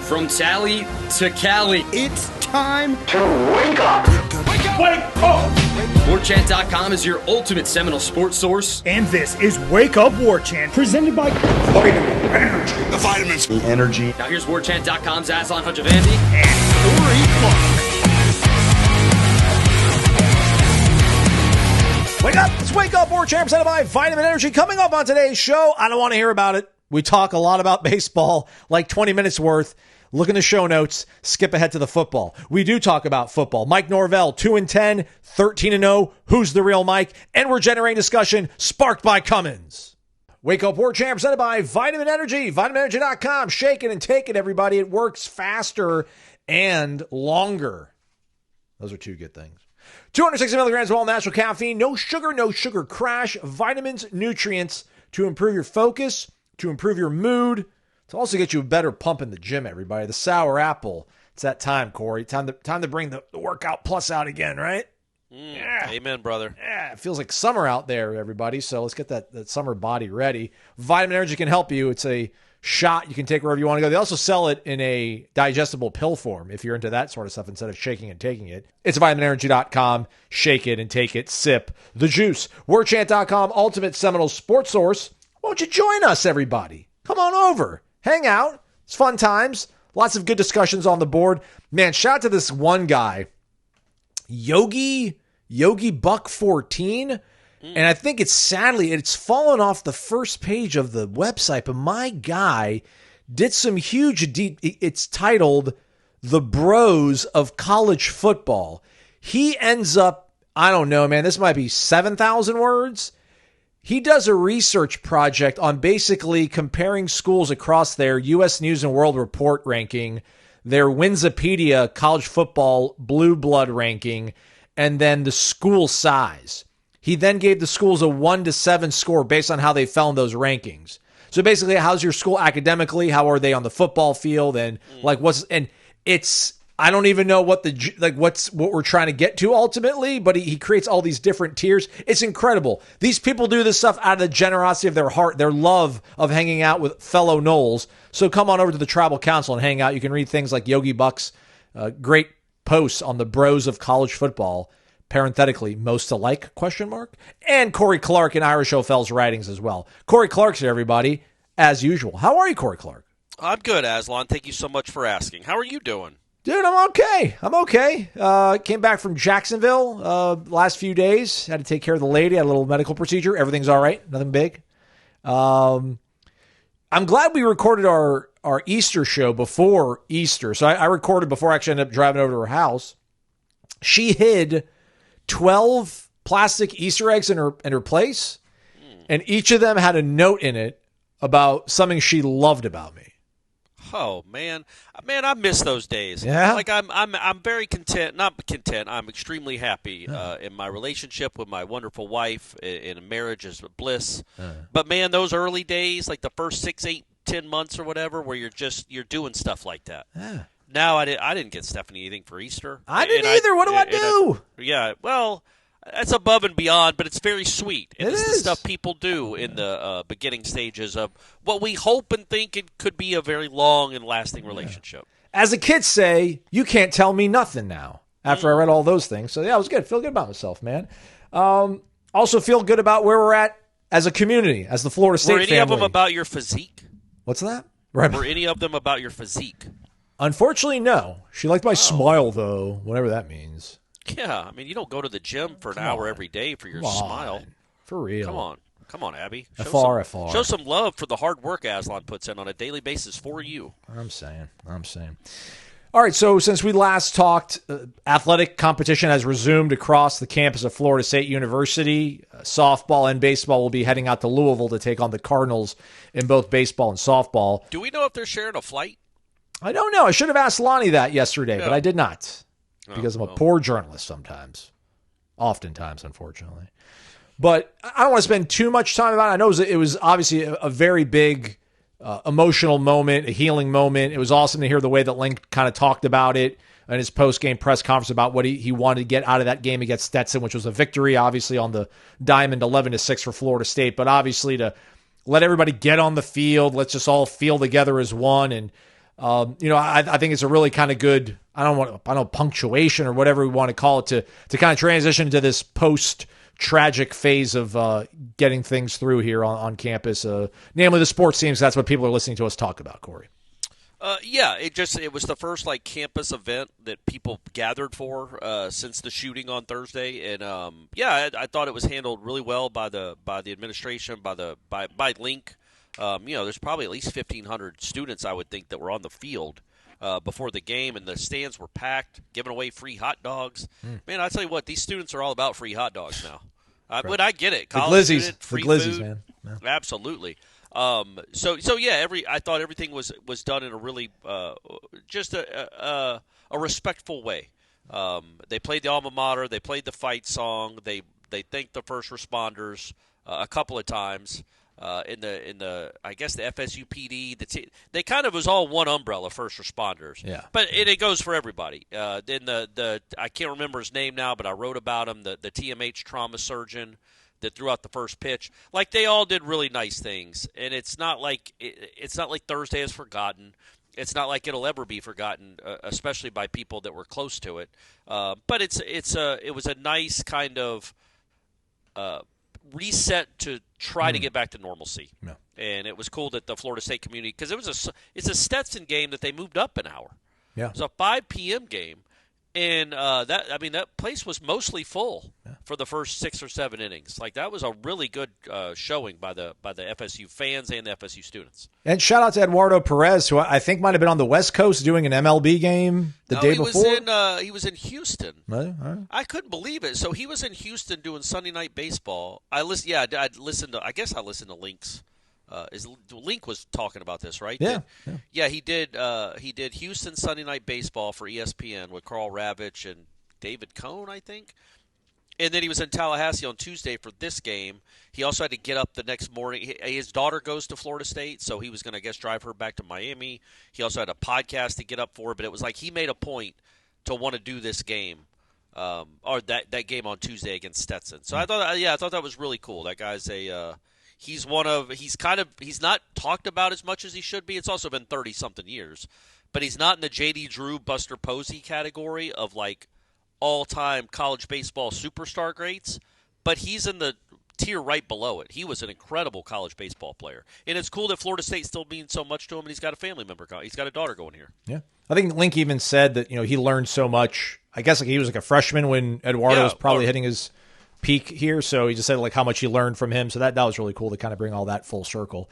From Tally to Cali. It's time to wake up. Wake up! Warchant.com is your ultimate Seminole sports source. And this is Wake Up Warchant, presented by Vitamin Energy. The vitamins. The energy. Now here's Warchant.com's Aslan Hujavandi and Corey Clark. Wake up! It's Wake Up Warchant, presented by Vitamin Energy. Coming up on today's show, I don't want to hear about it. We talk a lot about baseball, like 20 minutes worth. Look in the show notes, skip ahead to the football. We do talk about football. Mike Norvell, 2-10, 13-0. Who's the real Mike? And we're generating discussion sparked by Cummins. Wake Up Warchant, presented by Vitamin Energy. VitaminEnergy.com. Shake it and take it, everybody. It works faster and longer. Those are two good things. 260 milligrams of all natural caffeine. No sugar crash. Vitamins, nutrients to improve your focus, to improve your mood, to also get you a better pump in the gym, everybody. The sour apple. It's that time, Corey. Time to bring the workout plus out again, right? Yeah. Amen, brother. Yeah, it feels like summer out there, everybody. So let's get that summer body ready. Vitamin Energy can help you. It's a shot you can take wherever you want to go. They also sell it in a digestible pill form if you're into that sort of stuff instead of shaking and taking it. It's vitaminenergy.com. Shake it and take it. Sip the juice. Warchant.com, ultimate Seminole sports source. Won't you join us, everybody? Come on over. Hang out. It's fun times. Lots of good discussions on the board. Man, shout out to this one guy, Yogi Buck 14. And I think it's fallen off the first page of the website, but my guy did some huge it's titled The Bros of College Football. He ends up, I don't know, man, this might be 7,000 words. He does a research project on basically comparing schools across their U.S. News and World Report ranking, their Winsipedia college football blue blood ranking, and then the school size. He then gave the schools a 1-7 score based on how they fell in those rankings. So basically, how's your school academically? How are they on the football field? And I don't even know what what we're trying to get to ultimately, but he creates all these different tiers. It's incredible. These people do this stuff out of the generosity of their heart, their love of hanging out with fellow Noles. So come on over to the Tribal Council and hang out. You can read things like Yogi Buck's great posts on the bros of college football, parenthetically, most alike, ? And Corey Clark and Irish O'Fell's writings as well. Corey Clark's here, everybody, as usual. How are you, Corey Clark? I'm good, Aslan. Thank you so much for asking. How are you doing? Dude, I'm okay. Came back from Jacksonville last few days. Had to take care of the lady. Had a little medical procedure. Everything's all right. Nothing big. I'm glad we recorded our Easter show before Easter. So I recorded before I actually ended up driving over to her house. She hid 12 plastic Easter eggs in her place, and each of them had a note in it about something she loved about me. Oh man, I miss those days. Yeah, like I'm very content. Not content. I'm extremely happy in my relationship with my wonderful wife. In a marriage is bliss. But man, those early days, like the first 6, 8, 10 months or whatever, where you're doing stuff like that. Yeah. Now I didn't get Stephanie anything for Easter. I didn't either. What do I do? Yeah, well, that's above and beyond, but it's very sweet. And it's is. the stuff people do in the beginning stages of what we hope and think it could be a very long and lasting relationship. As the kids say, you can't tell me nothing now after I read all those things. So, yeah, it was good. Feel good about myself, man. Also feel good about where we're at as a community, as the Florida State family. Were any of them about your physique? What's that? Right. Were any of them about your physique? Unfortunately, no. She liked my smile, though, whatever that means. Yeah, I mean, you don't go to the gym for an hour every day for your smile. For real. Come on, Abby. FR. Show some love for the hard work Aslan puts in on a daily basis for you. I'm saying. All right, so since we last talked, athletic competition has resumed across the campus of Florida State University. Softball and baseball will be heading out to Louisville to take on the Cardinals in both baseball and softball. Do we know if they're sharing a flight? I don't know. I should have asked Lonnie that yesterday, but I did not. Because I'm a poor journalist sometimes. Oftentimes, unfortunately. But I don't want to spend too much time about it. I know it was obviously a very big emotional moment, a healing moment. It was awesome to hear the way that Link kind of talked about it in his post-game press conference about what he wanted to get out of that game against Stetson, which was a victory, obviously, on the diamond 11-6 for Florida State. But obviously to let everybody get on the field, let's just all feel together as one. And I think it's a really kind of good, I don't know, punctuation or whatever we want to call it to kind of transition to this post-tragic phase of getting things through here on campus, namely the sports teams. That's what people are listening to us talk about, Corey. It was the first campus event that people gathered for since the shooting on Thursday, and I thought it was handled really well by the administration, by Link. There's probably at least 1,500 students, I would think, that were on the field before the game, and the stands were packed, giving away free hot dogs. Man, I tell you what, these students are all about free hot dogs now. But I get it, college student, free food, man. Yeah. Absolutely. I thought everything was done in a really just a respectful way. They played the alma mater, they played the fight song, they thanked the first responders a couple of times. In the I guess the FSU PD, they kind of was all one umbrella, first responders. Yeah. But it goes for everybody. Then the I can't remember his name now, but I wrote about him. The TMH trauma surgeon that threw out the first pitch. They all did really nice things, and it's not like Thursday is forgotten. It's not like it'll ever be forgotten, especially by people that were close to it. But it was a nice kind of reset to try to get back to normalcy. Yeah. And it was cool that the Florida State community, because it's a Stetson game that they moved up an hour. Yeah. It was a 5 p.m. game. And that place was mostly full for the first 6 or 7 innings. That was a really good showing by the FSU fans and the FSU students. And shout out to Eduardo Perez, who I think might have been on the West Coast doing an MLB game day before. He was in Houston. Right. All right. I couldn't believe it. So he was in Houston doing Sunday Night Baseball. I listened to Link's. Link was talking about this, right? Yeah. He did Houston Sunday Night Baseball for ESPN with Carl Ravitch and David Cohn, I think. And then he was in Tallahassee on Tuesday for this game. He also had to get up the next morning. His daughter goes to Florida State, so he was going to, drive her back to Miami. He also had a podcast to get up for, but it was like he made a point to want to do this game, or that game on Tuesday against Stetson. So I thought that was really cool. That guy's he's not talked about as much as he should be. It's also been 30-something years. But he's not in the J.D. Drew, Buster Posey category of, all-time college baseball superstar greats. But he's in the tier right below it. He was an incredible college baseball player. And it's cool that Florida State still means so much to him, and he's got a family member. He's got a daughter going here. Yeah. I think Link even said that, he learned so much. I guess he was a freshman when Eduardo was probably hitting his peak here, so he just said how much he learned from him, so that was really cool to kind of bring all that full circle.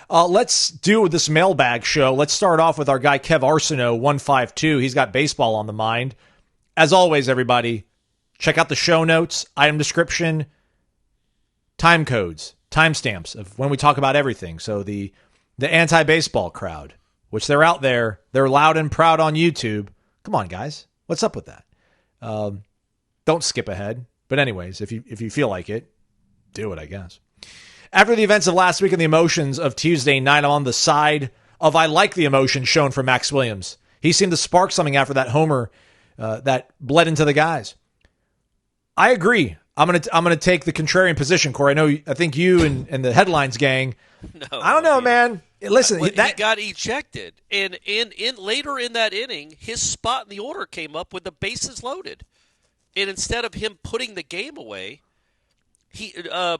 Let's do this mailbag show. Let's start off with our guy Kev Arsenault 152. He's got baseball on the mind. As always, everybody, check out the show notes, item description, time codes, timestamps of when we talk about everything. So the anti-baseball crowd, which they're out there, they're loud and proud on YouTube. Come on, guys, what's up with that? Don't skip ahead. But anyways, if you feel like it, do it, I guess. After the events of last week and the emotions of Tuesday night, I'm on the side of I like the emotion shown from Max Williams. He seemed to spark something after that homer that bled into the guys. I agree. I'm gonna take the contrarian position, Corey. I think you and the headlines gang. No, I don't know, man. Listen, he got ejected, and later in that inning, his spot in the order came up with the bases loaded. And instead of him putting the game away,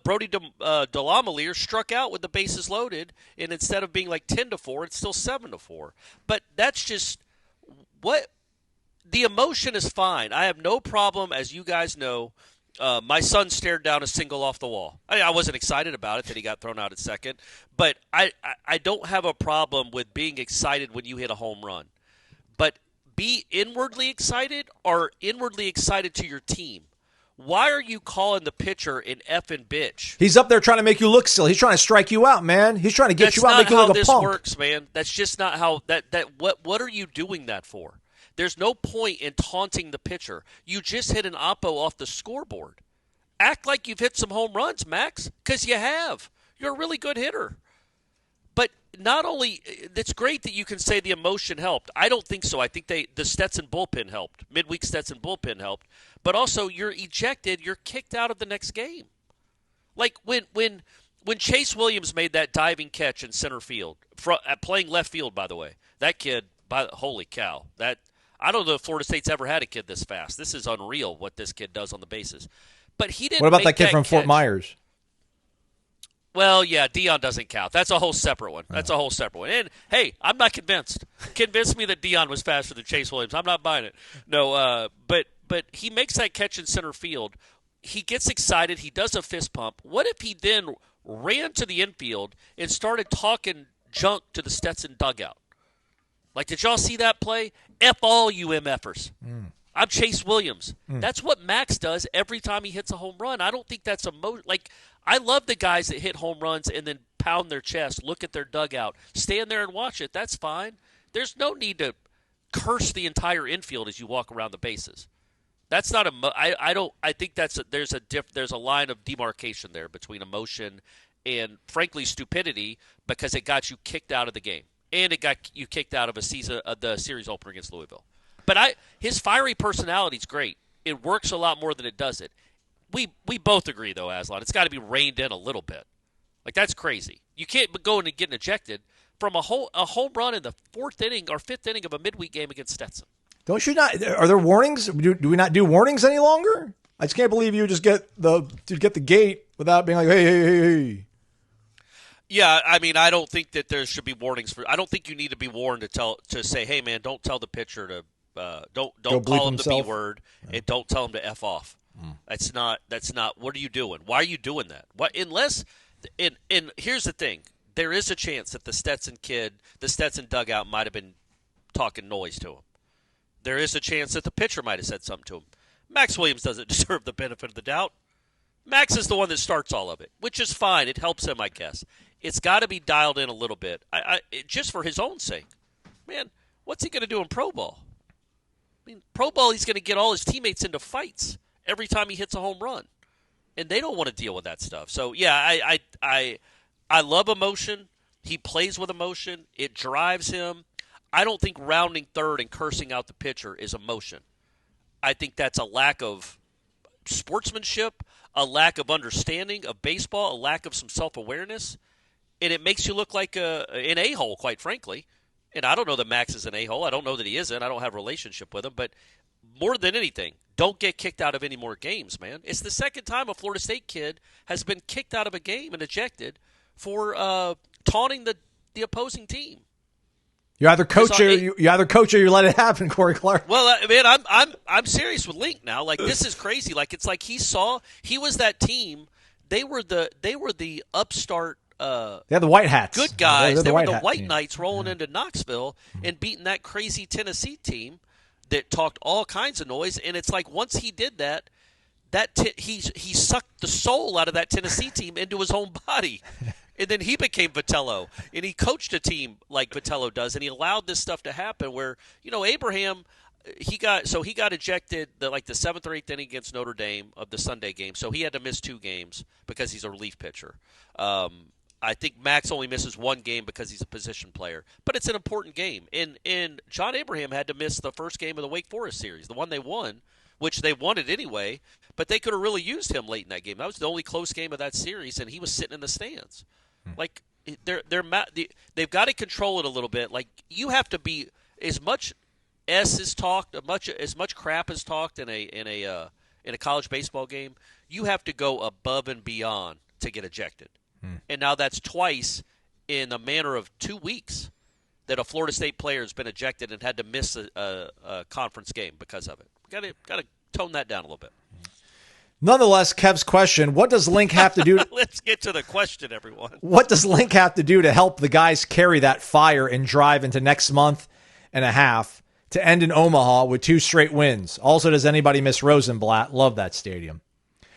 Brody Delamelier struck out with the bases loaded, and instead of being 10-4, it's still 7-4. But that's just what the emotion is fine. I have no problem, as you guys know. My son stared down a single off the wall. I wasn't excited about it that he got thrown out at second, but I don't have a problem with being excited when you hit a home run. But be inwardly excited or inwardly excited to your team. Why are you calling the pitcher an effing bitch? He's up there trying to make you look silly. He's trying to strike you out, man. He's trying to get you out, make you look like a punk. That's not how this works, man. That's just not how what are you doing that for? There's no point in taunting the pitcher. You just hit an oppo off the scoreboard. Act like you've hit some home runs, Max, because you have. You're a really good hitter. But not only – it's great that you can say the emotion helped. I don't think so. I think the Stetson bullpen helped. Midweek Stetson bullpen helped. But also you're ejected. You're kicked out of the next game. Like when Chase Williams made that diving catch in center field, playing left field, by the way, that kid Holy cow. I don't know if Florida State's ever had a kid this fast. This is unreal what this kid does on the bases. But he didn't. What about make that kid from Fort catch. Myers? Well, yeah, Dion doesn't count. That's a whole separate one. That's a whole separate one. And, hey, I'm not convinced. Convince me that Dion was faster than Chase Williams. I'm not buying it. No, but he makes that catch in center field. He gets excited. He does a fist pump. What if he then ran to the infield and started talking junk to the Stetson dugout? Like, did y'all see that play? F all you MFers. I'm Chase Williams. That's what Max does every time he hits a home run. I don't think that's I love the guys that hit home runs and then pound their chest, look at their dugout, stand there and watch it. That's fine. There's no need to curse the entire infield as you walk around the bases. That's not I think there's a line of demarcation there between emotion and, frankly, stupidity, because it got you kicked out of the game and it got you kicked out of the series opener against Louisville. But his fiery personality is great. It works a lot more than it does it. We both agree, though, Aslan. It's got to be reined in a little bit. Like, that's crazy. You can't go in and get ejected from a home run in the fourth inning or fifth inning of a midweek game against Stetson. Don't you not? Are there warnings? Do we not do warnings any longer? I just can't believe you just get the gate without being like, hey. Yeah, I mean, I don't think that there should be warnings I don't think you need to be warned to say, hey, man, don't tell the pitcher to don't call him the B word and don't tell him to F off. That's not. What are you doing? Why are you doing that? Unless, and here's the thing: there is a chance that the Stetson dugout might have been talking noise to him. There is a chance that the pitcher might have said something to him. Max Williams doesn't deserve the benefit of the doubt. Max is the one that starts all of it, which is fine. It helps him, I guess. It's got to be dialed in a little bit, just for his own sake. Man, what's he going to do in pro ball? I mean, pro ball, he's going to get all his teammates into fights every time he hits a home run, and they don't want to deal with that stuff. So, yeah, I love emotion. He plays with emotion. It drives him. I don't think rounding third and cursing out the pitcher is emotion. I think that's a lack of sportsmanship, a lack of understanding of baseball, a lack of some self-awareness, and it makes you look like an a-hole, quite frankly. And I don't know that Max is an a-hole. I don't know that he isn't. I don't have a relationship with him. But more than anything, don't get kicked out of any more games, man. It's the second time a Florida State kid has been kicked out of a game and ejected for taunting the opposing team. You either coach or you let it happen, Corey Clark. Well, man, I'm serious with Link now. Like, this is crazy. Like, it's like he was that team. They were the upstart. They had the white hats. Good guys. They were the white team. knights rolling into Knoxville and beating that crazy Tennessee team that talked all kinds of noise. And it's like, once he did that, he sucked the soul out of that Tennessee team into his own body. And then he became Vitello, and he coached a team like Vitello does, and he allowed this stuff to happen where, Abraham, he got ejected the seventh or eighth inning against Notre Dame of the Sunday game, so he had to miss 2 games because he's a relief pitcher. I think Max only misses 1 game because he's a position player, but it's an important game. And John Abraham had to miss the first game of the Wake Forest series, the one they won, which they won it anyway, but they could have really used him late in that game. That was the only close game of that series, and he was sitting in the stands. Like, they've got to control it a little bit. Like, you have to be as much is talked, as much crap is talked in a college baseball game. You have to go above and beyond to get ejected. And now that's twice in a manner of 2 weeks that a Florida State player has been ejected and had to miss a conference game because of it. Got to tone that down a little bit. Nonetheless, Kev's question, what does Link have to do? Let's get to the question, everyone. What does Link have to do to help the guys carry that fire and drive into next month and a half to end in Omaha with 2 straight wins? Also, does anybody miss Rosenblatt? Love that stadium.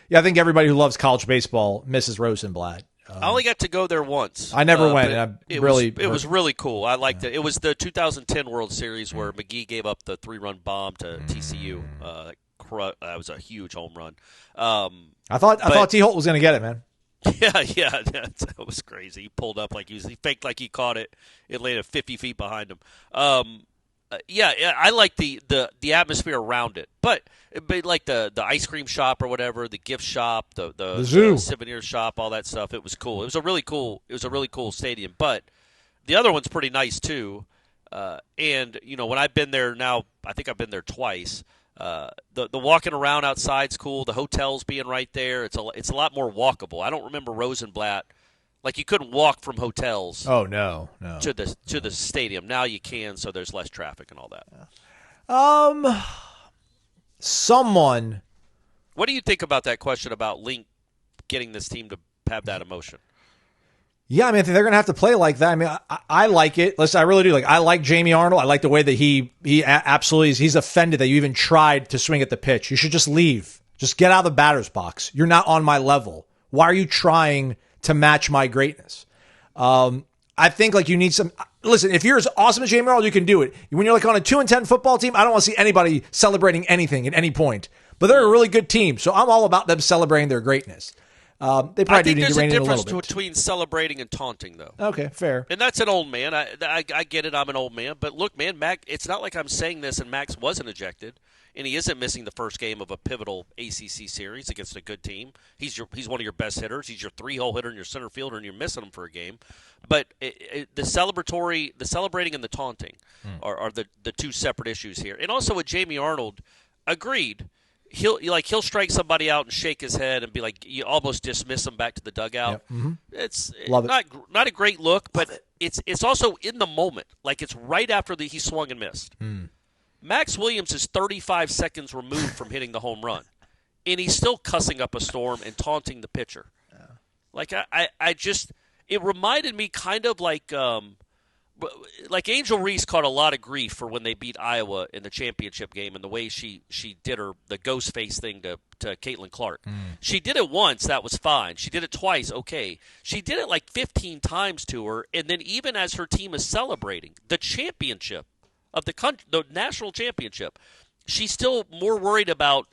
Yeah, I think everybody who loves college baseball misses Rosenblatt. I only got to go there once. I never went. It was really cool. I liked it. It was the 2010 World Series where McGee gave up the 3-run bomb to TCU. That was a huge home run. I thought T. Holt was going to get it, man. Yeah, that was crazy. He pulled up like he faked like he caught it. It landed 50 feet behind him. I like the atmosphere around it, but like the ice cream shop or whatever, the gift shop, the zoo, the souvenir shop, all that stuff. It was cool. It was a really cool stadium. But the other one's pretty nice too. And when I've been there now, I think I've been there twice. The walking around outside's cool. The hotel's being right there. It's a lot more walkable. I don't remember Rosenblatt. Like, you couldn't walk from hotels. Oh no. To the stadium. Now you can, so there's less traffic and all that. Someone. What do you think about that question about Link getting this team to have that emotion? Yeah, I mean, I think they're going to have to play like that. I mean, I like it. Listen, I really do. Like, I like Jamie Arnold. I like the way that he absolutely is. He's offended that you even tried to swing at the pitch. You should just leave. Just get out of the batter's box. You're not on my level. Why are you trying to match my greatness? I think like you need some. Listen, if you're as awesome as Jamie Arnold, you can do it. When you're like on a 2-10 football team, I don't want to see anybody celebrating anything at any point. But they're a really good team, so I'm all about them celebrating their greatness. They probably I think need there's to rein a in a little difference bit. between celebrating and taunting, though. Okay, fair. And that's an old man. I get it. I'm an old man. But look, man, Mac. It's not like I'm saying this and Max wasn't ejected, and he isn't missing the first game of a pivotal ACC series against a good team. He's one of your best hitters. He's your 3-hole hitter and your center fielder, and you're missing him for a game. But the celebrating and the taunting are the two separate issues here. And also with Jamie Arnold, agreed. He'll strike somebody out and shake his head and be like, you almost dismiss him back to the dugout. Yep. Mm-hmm. It's Love not a great look, but it's also in the moment. Like, it's right after he swung and missed. Max Williams is 35 seconds removed from hitting the home run, and he's still cussing up a storm and taunting the pitcher. Yeah. Like, I just it reminded me kind of like Angel Reese caught a lot of grief for when they beat Iowa in the championship game and the way she did the ghost face thing to Caitlin Clark. She did it once, that was fine. She did it twice, okay. She did it like 15 times to her, and then even as her team is celebrating the championship of the country, the national championship, she's still more worried about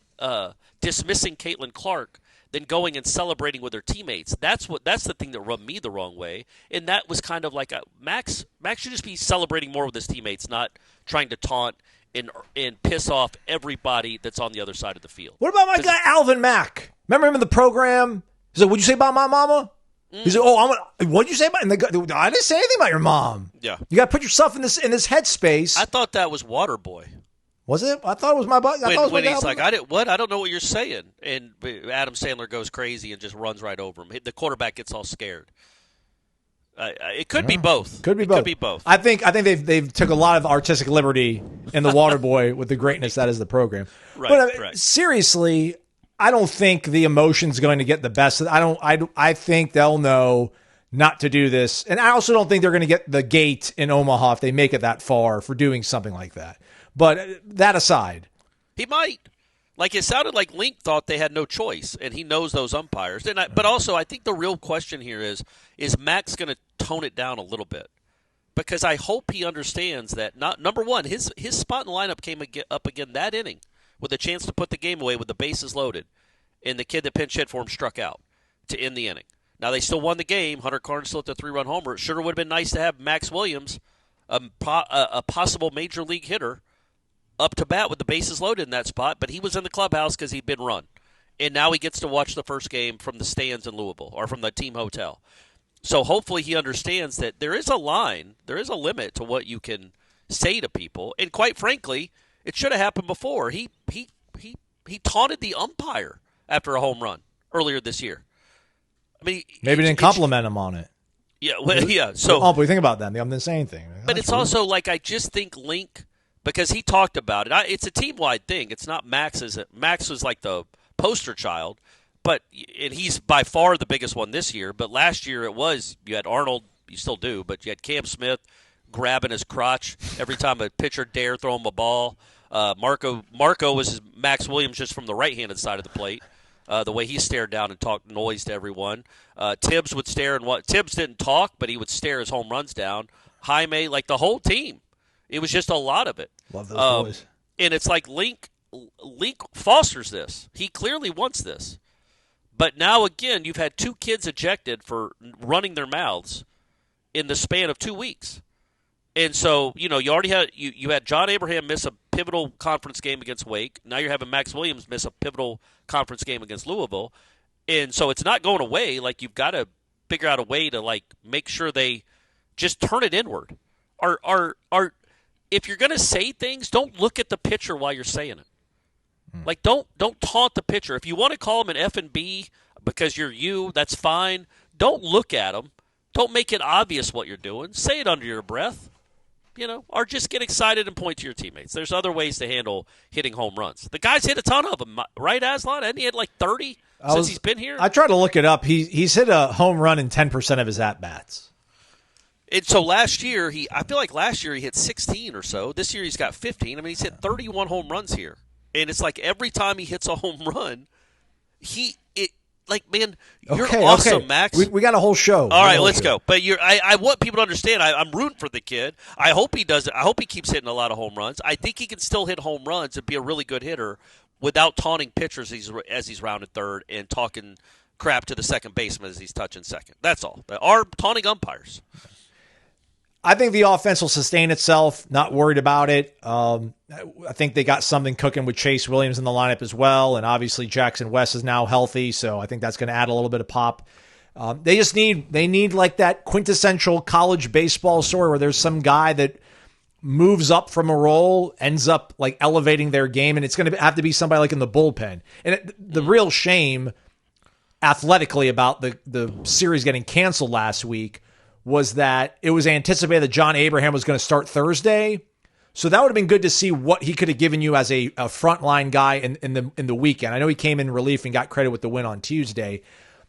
dismissing Caitlin Clark than going and celebrating with her teammates. That's the thing that rubbed me the wrong way. And that was kind of like Max should just be celebrating more with his teammates, not trying to taunt and piss off everybody that's on the other side of the field. What about my guy Alvin Mack? Remember him in the program? He's like, "What'd you say about my mama?" He's like, "Oh, what'd you say about?" And I didn't say anything about your mom. Yeah, you got to put yourself in this headspace. I thought that was Waterboy. Was it? I thought it was my butt. When he's like, I don't know what you're saying. And Adam Sandler goes crazy and just runs right over him. The quarterback gets all scared. It could be both. Could be both. I think they've took a lot of artistic liberty in the Waterboy with the greatness that is the program. Right, but seriously, I don't think the emotion's going to get the best. I think they'll know not to do this. And I also don't think they're going to get the gate in Omaha if they make it that far for doing something like that. But that aside, he might. Like, it sounded like Link thought they had no choice, and he knows those umpires. But also, I think the real question here is Max going to tone it down a little bit? Because I hope he understands that, number one, his spot in the lineup came up again that inning with a chance to put the game away with the bases loaded, and the kid that pinch hit for him struck out to end the inning. Now, they still won the game. Hunter Karn still hit the 3-run homer. It sure would have been nice to have Max Williams, a possible major league hitter, up to bat with the bases loaded in that spot, but he was in the clubhouse because he'd been run. And now he gets to watch the first game from the stands in Louisville or from the team hotel. So hopefully he understands that there is a line, there is a limit to what you can say to people. And quite frankly, it should have happened before. He taunted the umpire after a home run earlier this year. I mean, maybe didn't compliment him on it. Yeah, well, yeah. So, but you think about that. They didn't say anything. But it's also like, I just think Link, because he talked about it. It's a team-wide thing. It's not Max's. Max was like the poster child, and he's by far the biggest one this year. But last year you had Arnold, you still do, but you had Cam Smith grabbing his crotch every time a pitcher dared throw him a ball. Marco was Max Williams just from the right-handed side of the plate. The way he stared down and talked noise to everyone. Tibbs would stare Tibbs didn't talk, but he would stare his home runs down. Jaime, like the whole team. It was just a lot of it. Love those boys. And it's like Link fosters this. He clearly wants this. But now, again, you've had two kids ejected for running their mouths in the span of 2 weeks. And so, you already had you had John Abraham miss a pivotal conference game against Wake. Now you're having Max Williams miss a pivotal conference game against Louisville. And so it's not going away. Like, you've got to figure out a way to, like, make sure they just turn it inward. if you're going to say things, don't look at the pitcher while you're saying it. Like, don't taunt the pitcher. If you want to call him an F and B because you're you, that's fine. Don't look at him. Don't make it obvious what you're doing. Say it under your breath, or just get excited and point to your teammates. There's other ways to handle hitting home runs. The guy's hit a ton of them, right, Aslan? Hasn't he had like 30 since he's been here? I tried to look it up. He's hit a home run in 10% of his at-bats. And so last year, I feel like last year he hit 16 or so. This year he's got 15. I mean, he's hit 31 home runs here. And it's like every time he hits a home run, man, you're awesome, Max. We got a whole show. All right, let's go. But I want people to understand. I'm rooting for the kid. I hope he does it. I hope he keeps hitting a lot of home runs. I think he can still hit home runs and be a really good hitter without taunting pitchers as he's rounded third and talking crap to the second baseman as he's touching second. That's all. Or taunting umpires. I think the offense will sustain itself. Not worried about it. I think they got something cooking with Chase Williams in the lineup as well, and obviously Jackson West is now healthy, so I think that's going to add a little bit of pop. They need like that quintessential college baseball story where there's some guy that moves up from a role, ends up like elevating their game, and it's going to have to be somebody like in the bullpen. And the real shame athletically about the series getting canceled last week was that it was anticipated that John Abraham was going to start Thursday. So that would have been good to see what he could have given you as a frontline guy in the weekend. I know he came in relief and got credit with the win on Tuesday.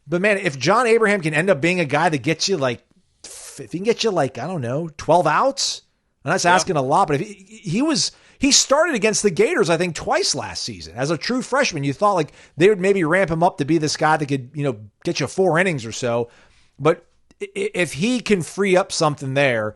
But, man, if John Abraham can end up being a guy that gets you if he can get you 12 outs, and that's asking a lot. But if he started against the Gators, I think, twice last season. As a true freshman, you thought like they would maybe ramp him up to be this guy that could, get you 4 innings or so. But if he can free up something there,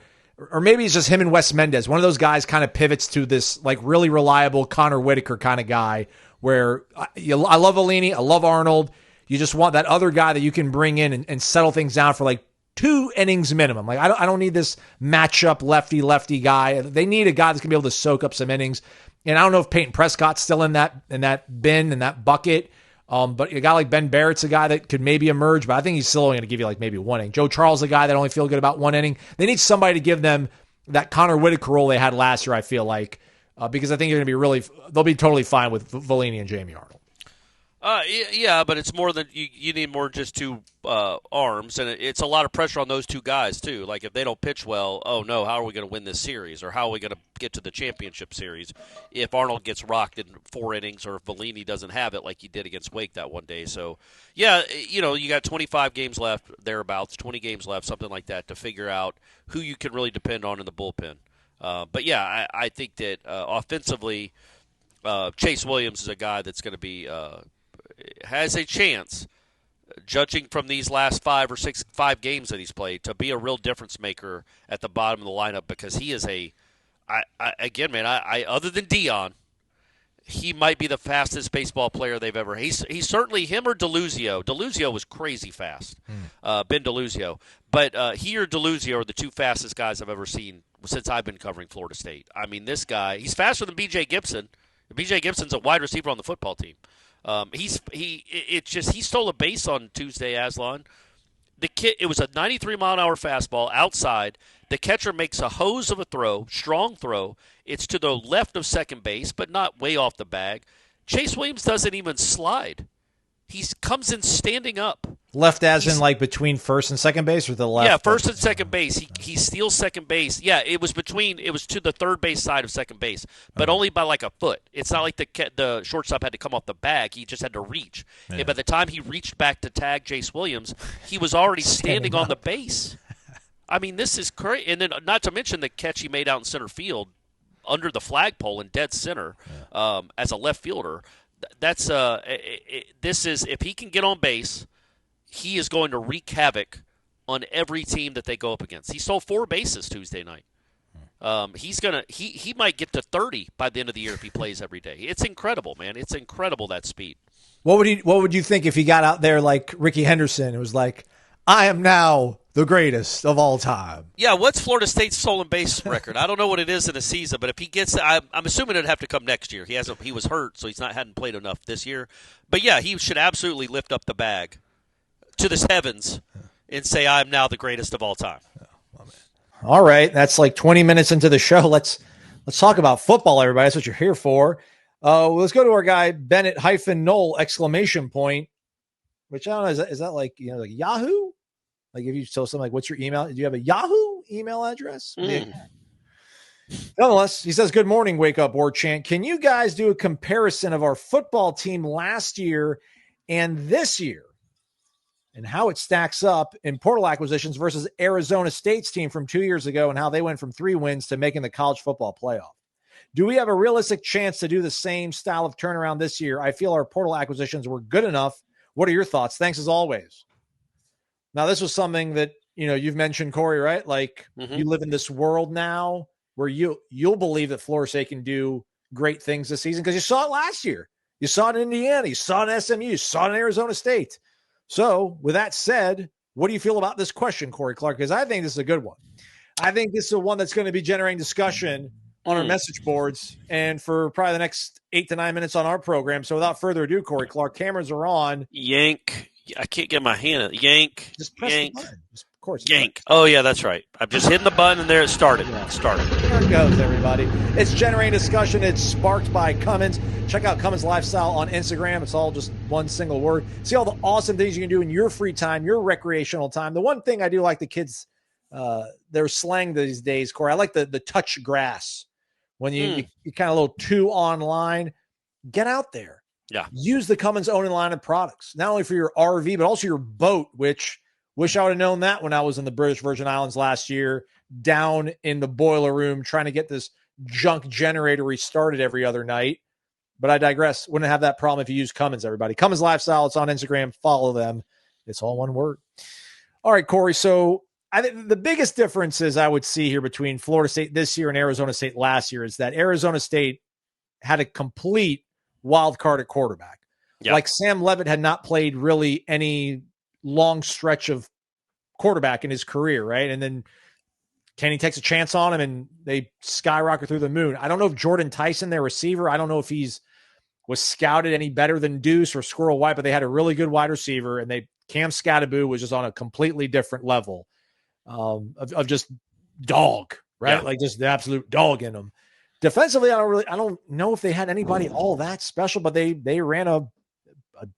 or maybe it's just him and Wes Mendez, one of those guys kind of pivots to this like really reliable Connor Whitaker kind of guy where I love Alini, I love Arnold. You just want that other guy that you can bring in and settle things down for like 2 innings minimum. Like I don't need this matchup lefty guy. They need a guy that's gonna be able to soak up some innings. And I don't know if Peyton Prescott's still in that bin, in that bucket. But a guy like Ben Barrett's a guy that could maybe emerge, but I think he's still only going to give you like maybe 1 inning. Joe Charles, a guy that only feel good about 1 inning. They need somebody to give them that Connor Whitaker role they had last year, I feel like, because I think they'll be totally fine with Vellini and Jamie Arnold. Yeah, but it's more than you need more than just 2 arms, and it's a lot of pressure on those 2 guys too. Like if they don't pitch well, oh no, how are we going to win this series, or how are we going to get to the championship series if Arnold gets rocked in 4 innings, or if Vellini doesn't have it like he did against Wake that one day? So yeah, you got 25 games left, thereabouts, 20 games left, something like that, to figure out who you can really depend on in the bullpen. But yeah, I think that offensively, Chase Williams is a guy that's going to be. Has a chance, judging from these last 5 games that he's played, to be a real difference maker at the bottom of the lineup, because he is other than Dion, he might be the fastest baseball player they've ever. He's certainly him or Deluzio. Deluzio was crazy fast, Ben Deluzio. But he or Deluzio are the 2 fastest guys I've ever seen since I've been covering Florida State. I mean, this guy, he's faster than B.J. Gibson. B.J. Gibson's a wide receiver on the football team. He stole a base on Tuesday, Aslan. It was a 93-mile-an-hour fastball outside. The catcher makes a hose of a throw, strong throw. It's to the left of second base, but not way off the bag. Chase Williams doesn't even slide. He comes in standing up. Left in like between first and second base, or the left? Yeah, first and second base. He steals second base. Yeah, it was to the third base side of second base, but only by like a foot. It's not like the shortstop had to come off the bag. He just had to reach. Yeah. And by the time he reached back to tag Chase Williams, he was already standing on the base. I mean, this is crazy. And then not to mention the catch he made out in center field under the flagpole in dead center as a left fielder. That's this is, if he can get on base, he is going to wreak havoc on every team that they go up against. He stole 4 bases Tuesday night. He might get to 30 by the end of the year if he plays every day. It's incredible, man. It's incredible, that speed. What would you think if he got out there like Ricky Henderson? It was like, I am now the greatest of all time. Yeah, what's Florida State's stolen base record? I don't know what it is in a season, but if he gets, I'm assuming it'd have to come next year. He was hurt, so hadn't played enough this year. But yeah, he should absolutely lift up the bag to the heavens and say, I'm now the greatest of all time. All right, that's like 20 minutes into the show. Let's Let's talk about football, everybody. That's what you're here for. Let's go to our guy, Bennett-Knoll, ! Which I don't know, is that like, like Yahoo? Like if you tell something like, what's your email? Do you have a Yahoo email address? Nonetheless, he says, good morning, Wake Up Warchant. Can you guys do a comparison of our football team last year and this year and how it stacks up in portal acquisitions versus Arizona State's team from 2 years ago and how they went from 3 wins to making the college football playoff? Do we have a realistic chance to do the same style of turnaround this year? I feel our portal acquisitions were good enough. What are your thoughts? Thanks as always. Now, this was something that, you've mentioned, Corey, right? Like you live in this world now where you'll believe that Florida State can do great things this season because you saw it last year. You saw it in Indiana. You saw it in SMU. You saw it in Arizona State. So with that said, what do you feel about this question, Corey Clark? Because I think this is a good one. I think this is the one that's going to be generating discussion on our message boards and for probably the next 8 to 9 minutes on our program. So without further ado, Corey Clark, cameras are on. Yank. I can't get my hand. Yank. Just press yank. the button. Of course. Yank. Oh, yeah, that's right. I've just hit the button, and there it started. It started. There it goes, everybody. It's generating discussion. It's sparked by Cummins. Check out Cummins Lifestyle on Instagram. It's all just one single word. See all the awesome things you can do in your free time, your recreational time. The one thing I do like the kids, their slang these days, Corey, I like the touch grass. When you kind of a little too online, get out there. Yeah. Use the Cummins own line of products, not only for your RV, but also your boat, which wish I would have known that when I was in the British Virgin Islands last year, down in the boiler room, trying to get this junk generator restarted every other night. But I digress. Wouldn't have that problem if you use Cummins, everybody. Cummins Lifestyle. It's on Instagram. Follow them. It's all one word. All right, Corey. So I think the biggest differences I would see here between Florida State this year and Arizona State last year is that Arizona State had a complete wild card at quarterback. Yep. Like Sam Leavitt had not played really any long stretch of quarterback in his career, right? And then Kenny takes a chance on him and they skyrocket through the moon. I don't know if Jordan Tyson, their receiver, I don't know if was scouted any better than Deuce or Squirrel White, but they had a really good wide receiver, and Cam Scattaboo was just on a completely different level of just dog, right? Yeah. Like just the absolute dog in them. Defensively, I don't know if they had anybody all that special, but they ran a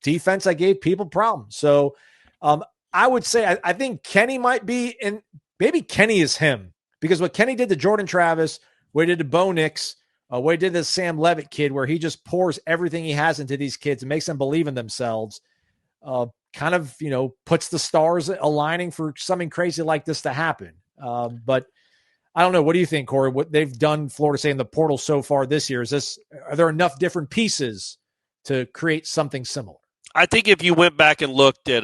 defense that gave people problems. So I would say I think Kenny might be, and maybe Kenny is him, because what Kenny did to Jordan Travis, what he did to Bo Nix, what he did to the Sam Leavitt kid, where he just pours everything he has into these kids and makes them believe in themselves, kind of, puts the stars aligning for something crazy like this to happen. But I don't know. What do you think, Corey? What they've done, Florida State in the portal so far this year, are there enough different pieces to create something similar? I think if you went back and looked at,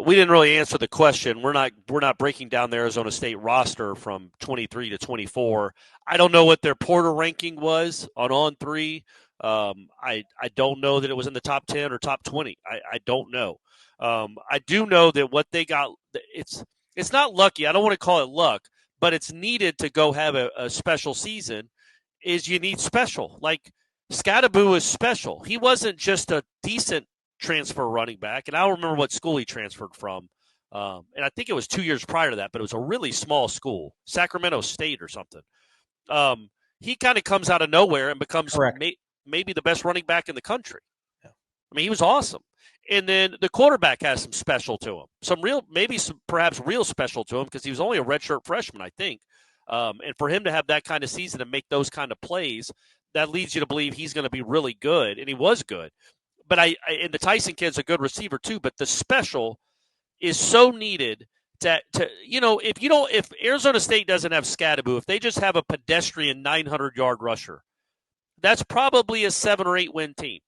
we didn't really answer the question. We're not breaking down the Arizona State roster from 23 to 24. I don't know what their portal ranking was on 3. I don't know that it was in the top 10 or top 20. I don't know. I do know that what they got, it's not lucky. I don't want to call it luck, but it's needed to go have a special season. Is you need special. Like Scattaboo is special. He wasn't just a decent transfer running back, and I don't remember what school he transferred from, and I think it was 2 years prior to that, but it was a really small school, Sacramento State or something. He kind of comes out of nowhere and becomes maybe the best running back in the country. Yeah. I mean, he was awesome. And then the quarterback has some special to him, perhaps real special to him, because he was only a redshirt freshman, I think. And for him to have that kind of season and make those kind of plays, that leads you to believe he's going to be really good, and he was good. But and the Tyson kid's a good receiver too. But the special is so needed if Arizona State doesn't have Scattaboo, if they just have a pedestrian 900-yard rusher, that's probably a 7 or 8 win team.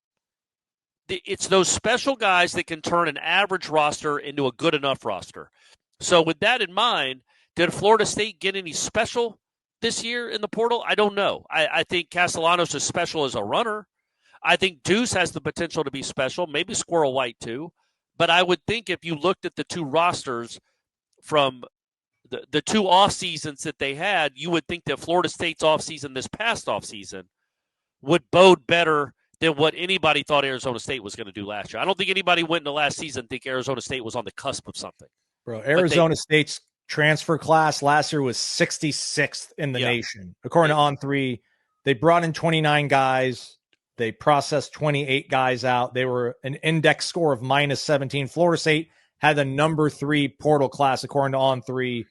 It's those special guys that can turn an average roster into a good enough roster. So with that in mind, did Florida State get any special this year in the portal? I don't know. I think Castellanos is special as a runner. I think Deuce has the potential to be special, maybe Squirrel White too. But I would think if you looked at the two rosters from the 2 off seasons that they had, you would think that Florida State's off season this past off season would bode better than what anybody thought Arizona State was going to do last year. I don't think anybody went into last season think Arizona State was on the cusp of something. Bro, Arizona State's transfer class last year was 66th in the nation, according to On3. They brought in 29 guys. They processed 28 guys out. They were an index score of -17. Florida State had the number 3 portal class, according to On3.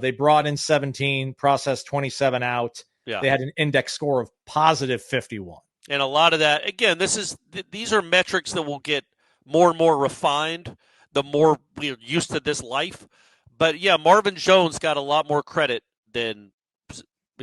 They brought in 17, processed 27 out. Yeah. They had an index score of +51. And a lot of that, again, these are metrics that will get more and more refined the more we're used to this life. But, yeah, Marvin Jones got a lot more credit than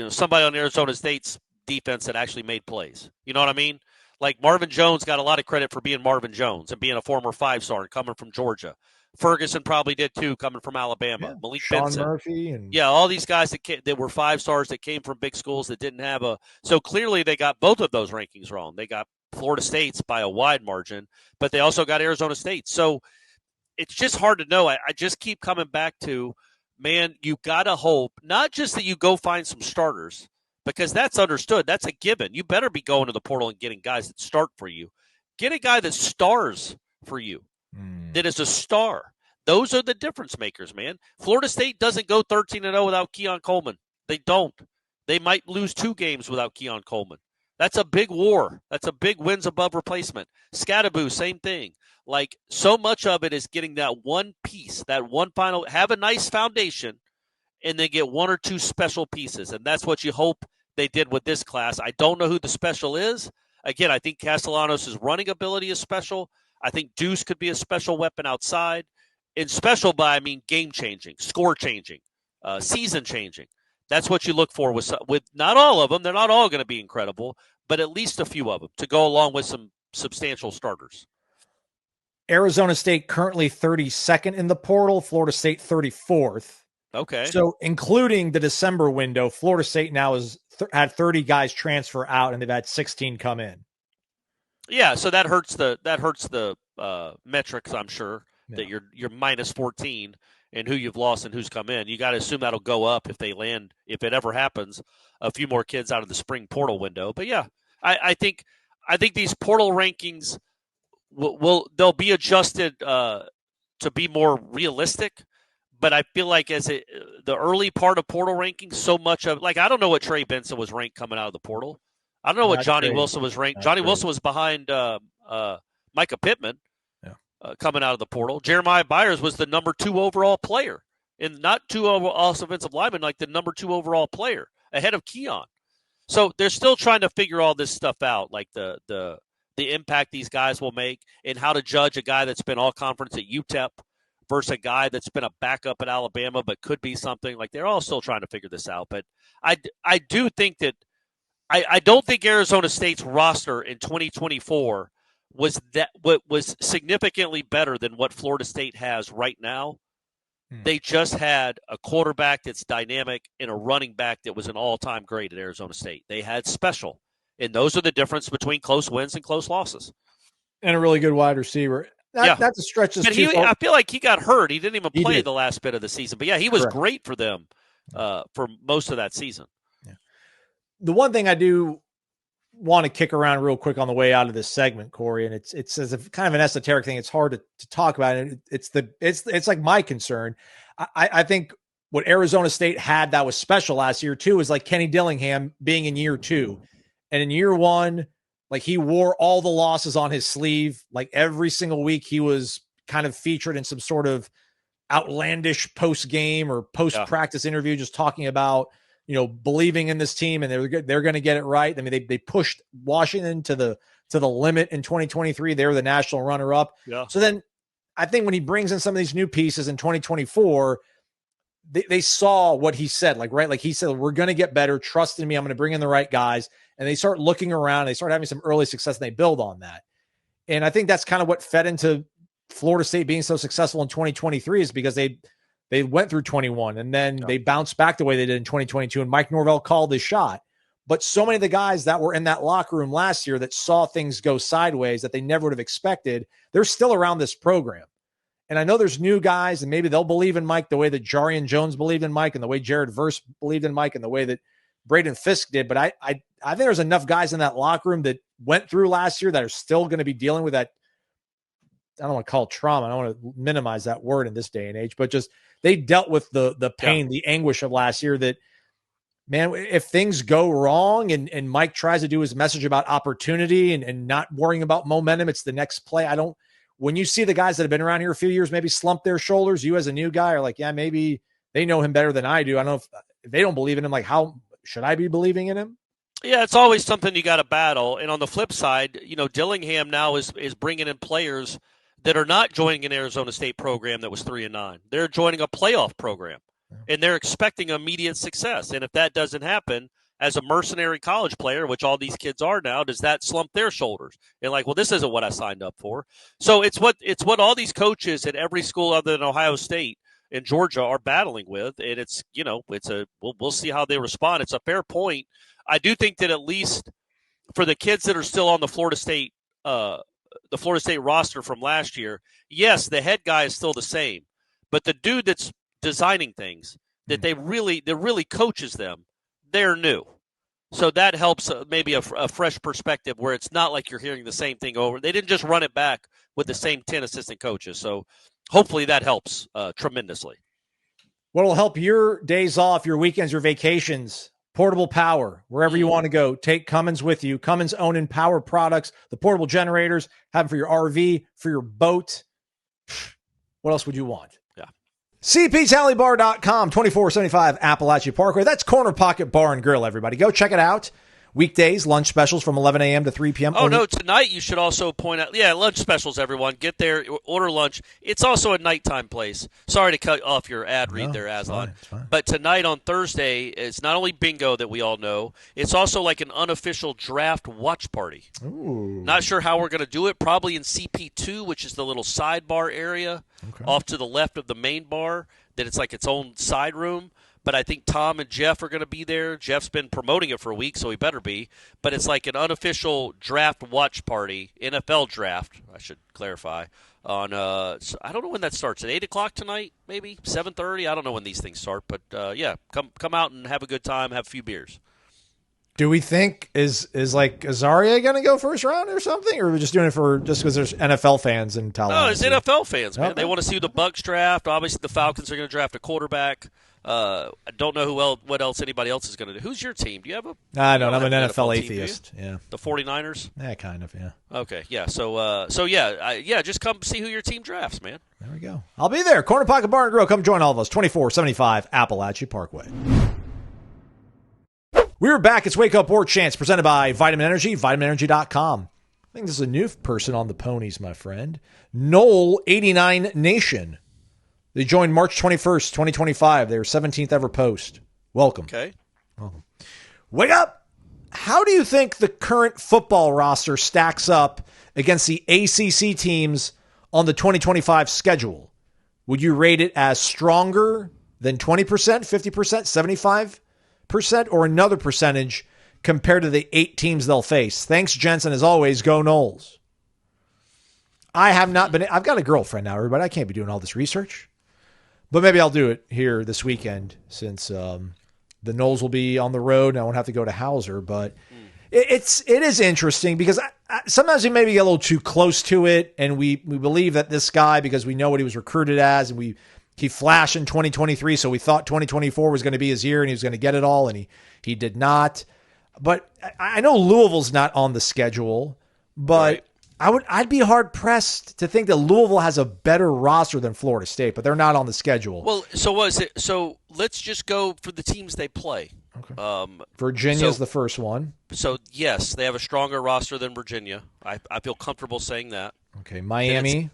somebody on Arizona State's defense that actually made plays. You know what I mean? Like Marvin Jones got a lot of credit for being Marvin Jones and being a former 5-star and coming from Georgia. Ferguson probably did too, coming from Alabama. Yeah. Malik Sean Benson. Murphy. And all these guys that were 5-stars that came from big schools that didn't have so clearly they got both of those rankings wrong. They got Florida State's by a wide margin, but they also got Arizona State. So it's just hard to know. I just keep coming back to, man, you got to hope, not just that you go find some starters, because that's understood. That's a given. You better be going to the portal and getting guys that start for you. Get a guy that stars for you, that is a star. Those are the difference makers, man. Florida State doesn't go 13-0 without Keon Coleman. They don't. They might lose 2 games without Keon Coleman. That's a big war. That's a big wins above replacement. Scatterboo, same thing. Like, so much of it is getting that one piece, that one final, have a nice foundation, and then get 1 or 2 special pieces. And that's what you hope they did with this class. I don't know who the special is. Again, I think Castellanos' running ability is special. I think Deuce could be a special weapon outside. And special by, I mean, game-changing, score-changing, season-changing. That's what you look for with not all of them. They're not all going to be incredible, but at least a few of them to go along with some substantial starters. Arizona State currently 32nd in the portal, Florida State 34th. Okay. So including the December window, Florida State now has had 30 guys transfer out, and they've had 16 come in. Yeah, so that hurts the metrics, I'm sure. That you're -14 and who you've lost and who's come in. You got to assume that'll go up if they land, if it ever happens, a few more kids out of the spring portal window. But yeah, I think these portal rankings they'll be adjusted to be more realistic. But I feel like the early part of portal rankings, so much of, like, I don't know what Trey Benson was ranked coming out of the portal. I don't know what Johnny Wilson was ranked. Johnny Wilson was behind Micah Pittman. Coming out of the portal. Jeremiah Byers was the number 2 overall player, and not 2 overall offensive linemen, like the number 2 overall player ahead of Keon. So they're still trying to figure all this stuff out, like the impact these guys will make and how to judge a guy that's been all conference at UTEP versus a guy that's been a backup at Alabama but could be something. Like, they're all still trying to figure this out. But I do think that I don't think Arizona State's roster in 2024 was significantly better than what Florida State has right now. They just had a quarterback that's dynamic and a running back that was an all-time great at Arizona State. They had special, and those are the difference between close wins and close losses. And a really good wide receiver. That's a stretch. I feel like he got hurt. He didn't even play the last bit of the season. But, yeah, he was great for them for most of that season. Yeah. The one thing I do want to kick around real quick on the way out of this segment, Corey, and it's as a kind of an esoteric thing. It's hard to talk about it. It's like my concern. I think what Arizona State had that was special last year too is like Kenny Dillingham being in year 2, and in year 1, like, he wore all the losses on his sleeve. Like, every single week he was kind of featured in some sort of outlandish post game or post practice interview, just talking about, believing in this team, and they're going to get it right. I mean, they pushed Washington to the limit in 2023. They were the national runner-up. Yeah. So then I think when he brings in some of these new pieces in 2024, they saw what he said, like he said, we're going to get better. Trust in me. I'm going to bring in the right guys. And they start looking around. They start having some early success, and they build on that. And I think that's kind of what fed into Florida State being so successful in 2023 is because they went through 21 and then they bounced back the way they did in 2022. And Mike Norvell called his shot. But so many of the guys that were in that locker room last year that saw things go sideways that they never would have expected, they're still around this program. And I know there's new guys, and maybe they'll believe in Mike the way that Jarian Jones believed in Mike and the way Jared Verse believed in Mike and the way that Braden Fisk did. But I think there's enough guys in that locker room that went through last year that are still going to be dealing with that. I don't want to call it trauma. I don't want to minimize that word in this day and age, but just they dealt with the pain, the anguish of last year, that man, if things go wrong and Mike tries to do his message about opportunity and not worrying about momentum, it's the next play. When you see the guys that have been around here a few years, maybe slump their shoulders, you as a new guy are like, yeah, maybe they know him better than I do. I don't know if they don't believe in him, like, how should I be believing in him? Yeah, it's always something you got to battle. And on the flip side, Dillingham now is bringing in players that are not joining an Arizona State program that was 3-9. They're joining a playoff program, and they're expecting immediate success. And if that doesn't happen, as a mercenary college player, which all these kids are now, does that slump their shoulders? And like, well, this isn't what I signed up for. So it's what all these coaches at every school other than Ohio State and Georgia are battling with. And we'll see how they respond. It's a fair point. I do think that at least for the kids that are still on the Florida State roster from last year, yes, the head guy is still the same, but the dude that's designing things that really coaches them, they're new. So that helps maybe a fresh perspective where it's not like you're hearing the same thing over. They didn't just run it back with the same 10 assistant coaches. So hopefully that helps tremendously. What will help your days off, your weekends, your vacations? Portable power, wherever you want to go, take Cummins with you. Cummins own and power products, the portable generators, have them for your RV, for your boat. What else would you want? Yeah. CPTallybar.com, 2475 Appalachia Parkway. That's Corner Pocket Bar and Grill, everybody. Go check it out. Weekdays, lunch specials from 11 a.m. to 3 p.m. Oh, no, tonight you should also point out, lunch specials, everyone. Get there, order lunch. It's also a nighttime place. Sorry to cut off your ad read there, Aslan. But tonight on Thursday, it's not only bingo that we all know, it's also like an unofficial draft watch party. Ooh. Not sure how we're going to do it. Probably in CP2, which is the little sidebar area off to the left of the main bar, that it's like its own side room. But I think Tom and Jeff are going to be there. Jeff's been promoting it for a week, so he better be. But it's like an unofficial draft watch party, NFL draft, I should clarify. I don't know when that starts. At 8 o'clock tonight, maybe 7:30. I don't know when these things start, but come out and have a good time, have a few beers. Do we think is like Azaria going to go first round or something, or are we just doing it just because there's NFL fans in Tallahassee? No, it's NFL fans, man. Okay. They want to see the Bucs draft. Obviously, the Falcons are going to draft a quarterback. I don't know what else anybody else is going to do. Who's your team? Do you have a? I don't. I'm an NFL team, atheist. Yeah. The 49ers? Yeah, kind of. Yeah. Okay. Yeah. So just come see who your team drafts, man. There we go. I'll be there. Corner Pocket Bar and Grill. Come join all of us. 2475 Appalachia Parkway. We're back. It's Wake Up Warchant presented by Vitamin Energy, vitaminenergy.com. I think this is a new person on the ponies, my friend. Nole 89 Nation. They joined March 21st, 2025. Their 17th ever post. Welcome. Okay. Welcome. Wake up! How do you think the current football roster stacks up against the ACC teams on the 2025 schedule? Would you rate it as stronger than 20%, 50%, 75%, or another percentage compared to the 8 teams they'll face? Thanks, Jensen. As always, go Noles. I have not been. I've got a girlfriend now, everybody. I can't be doing all this research. But maybe I'll do it here this weekend since the Noles will be on the road and I won't have to go to Hauser. But it is interesting because sometimes we maybe get a little too close to it, and we believe that this guy, because we know what he was recruited as, and he flashed in 2023, so we thought 2024 was going to be his year and he was going to get it all, and he did not. But I know Louisville's not on the schedule, but right. I'd be hard pressed to think that Louisville has a better roster than Florida State, but they're not on the schedule. Well, so was it? So let's just go for the teams they play. Okay. Virginia's the first one. So yes, they have a stronger roster than Virginia. I feel comfortable saying that. Okay, Miami.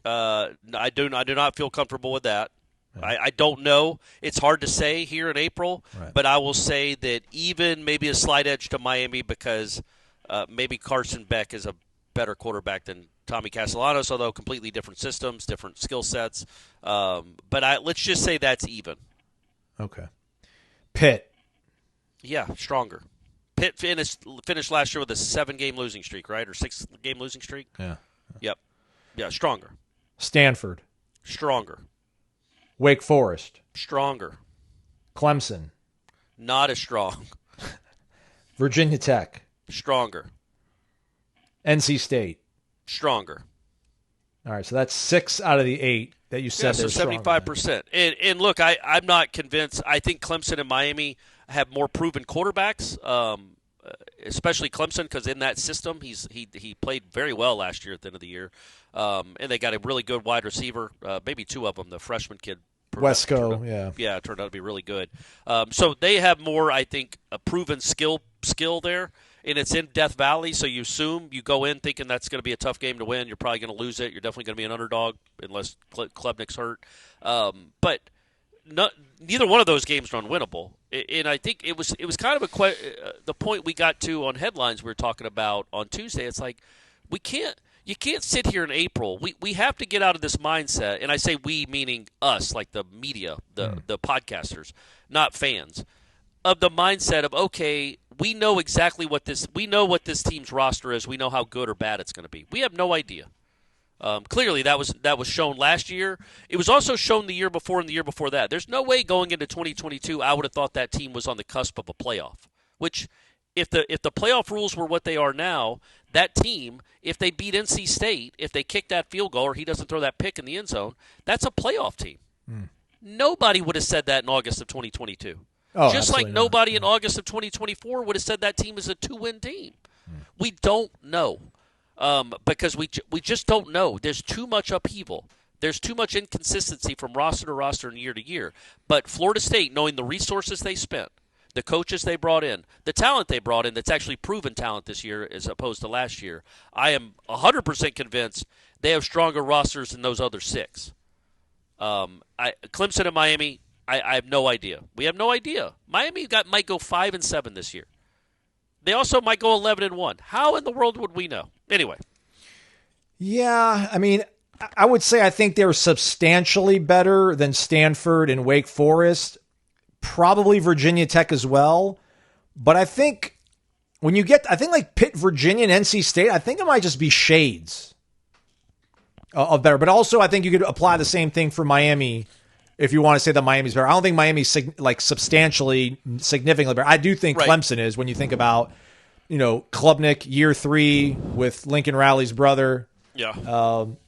I do not feel comfortable with that. Yeah. I don't know. It's hard to say here in April, right. But I will say that even maybe a slight edge to Miami because maybe Carson Beck is a better quarterback than Tommy Castellanos, although completely different systems, different skill sets. But let's just say that's even. Okay. Pitt. Yeah, stronger. Pitt finished last year with a 7-game losing streak, right? Or 6-game losing streak? Yeah. Yep. Yeah, stronger. Stanford. Stronger. Wake Forest. Stronger. Clemson. Not as strong. Virginia Tech. Stronger. NC State. Stronger. All right, so that's 6 out of the 8 that you said. Yeah, so 75%. And look, I'm not convinced. I think Clemson and Miami have more proven quarterbacks, especially Clemson, because in that system he played very well last year at the end of the year, and they got a really good wide receiver, maybe 2 of them. The freshman kid, Wesco, turned out to be really good. So they have more, I think, a proven skill there. And it's in Death Valley, so you assume you go in thinking that's going to be a tough game to win. You're probably going to lose it. You're definitely going to be an underdog unless Klubnik's hurt. But neither one of those games are unwinnable. And I think it was kind of the point we got to on headlines we were talking about on Tuesday. It's like you can't sit here in April. We have to get out of this mindset, and I say we meaning us, like the media, the podcasters, not fans, of the mindset of, okay, we know exactly what this team's roster is. We know how good or bad it's going to be. We have no idea. Clearly, that was shown last year. It was also shown the year before and the year before that. There's no way going into 2022 I would have thought that team was on the cusp of a playoff. Which, if the playoff rules were what they are now, that team, if they beat NC State, if they kick that field goal or he doesn't throw that pick in the end zone, that's a playoff team. Nobody would have said that in August of 2022. Just like nobody in August of 2024 would have said that team is a 2-win team. We don't know because we just don't know. There's too much upheaval. There's too much inconsistency from roster to roster and year to year. But Florida State, knowing the resources they spent, the coaches they brought in, the talent they brought in that's actually proven talent this year as opposed to last year, I am 100% convinced they have stronger rosters than those other 6. Clemson and Miami, I have no idea. We have no idea. Miami might go 5-7 this year. They also might go 11-1. How in the world would we know? Anyway. Yeah, I mean, I would say I think they're substantially better than Stanford and Wake Forest, probably Virginia Tech as well. But I think when you get, I think like Pitt, Virginia, and NC State, I think it might just be shades of better. But also, I think you could apply the same thing for Miami. If you want to say that Miami's better, I don't think Miami's significantly better. I do think Clemson is when you think about, Klubnik year 3 with Lincoln Riley's brother. Yeah.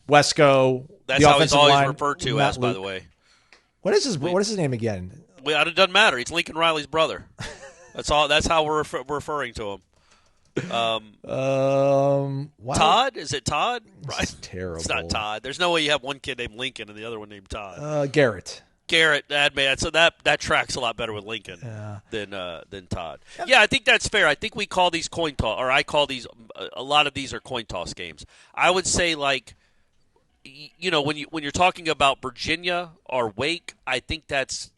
Wesco. That's how he's always referred to as, by the way. What is his name again? It doesn't matter. He's Lincoln Riley's brother. That's all. That's how we're referring to him. Todd? Is it Todd? Right. Terrible. It's not Todd. There's no way you have one kid named Lincoln and the other one named Todd. Garrett. Man. So that tracks a lot better with Lincoln than Todd. Yeah, I think that's fair. I think we call these coin toss, or I call these. A lot of these are coin toss games. I would say when you're talking about Virginia or Wake, I think that's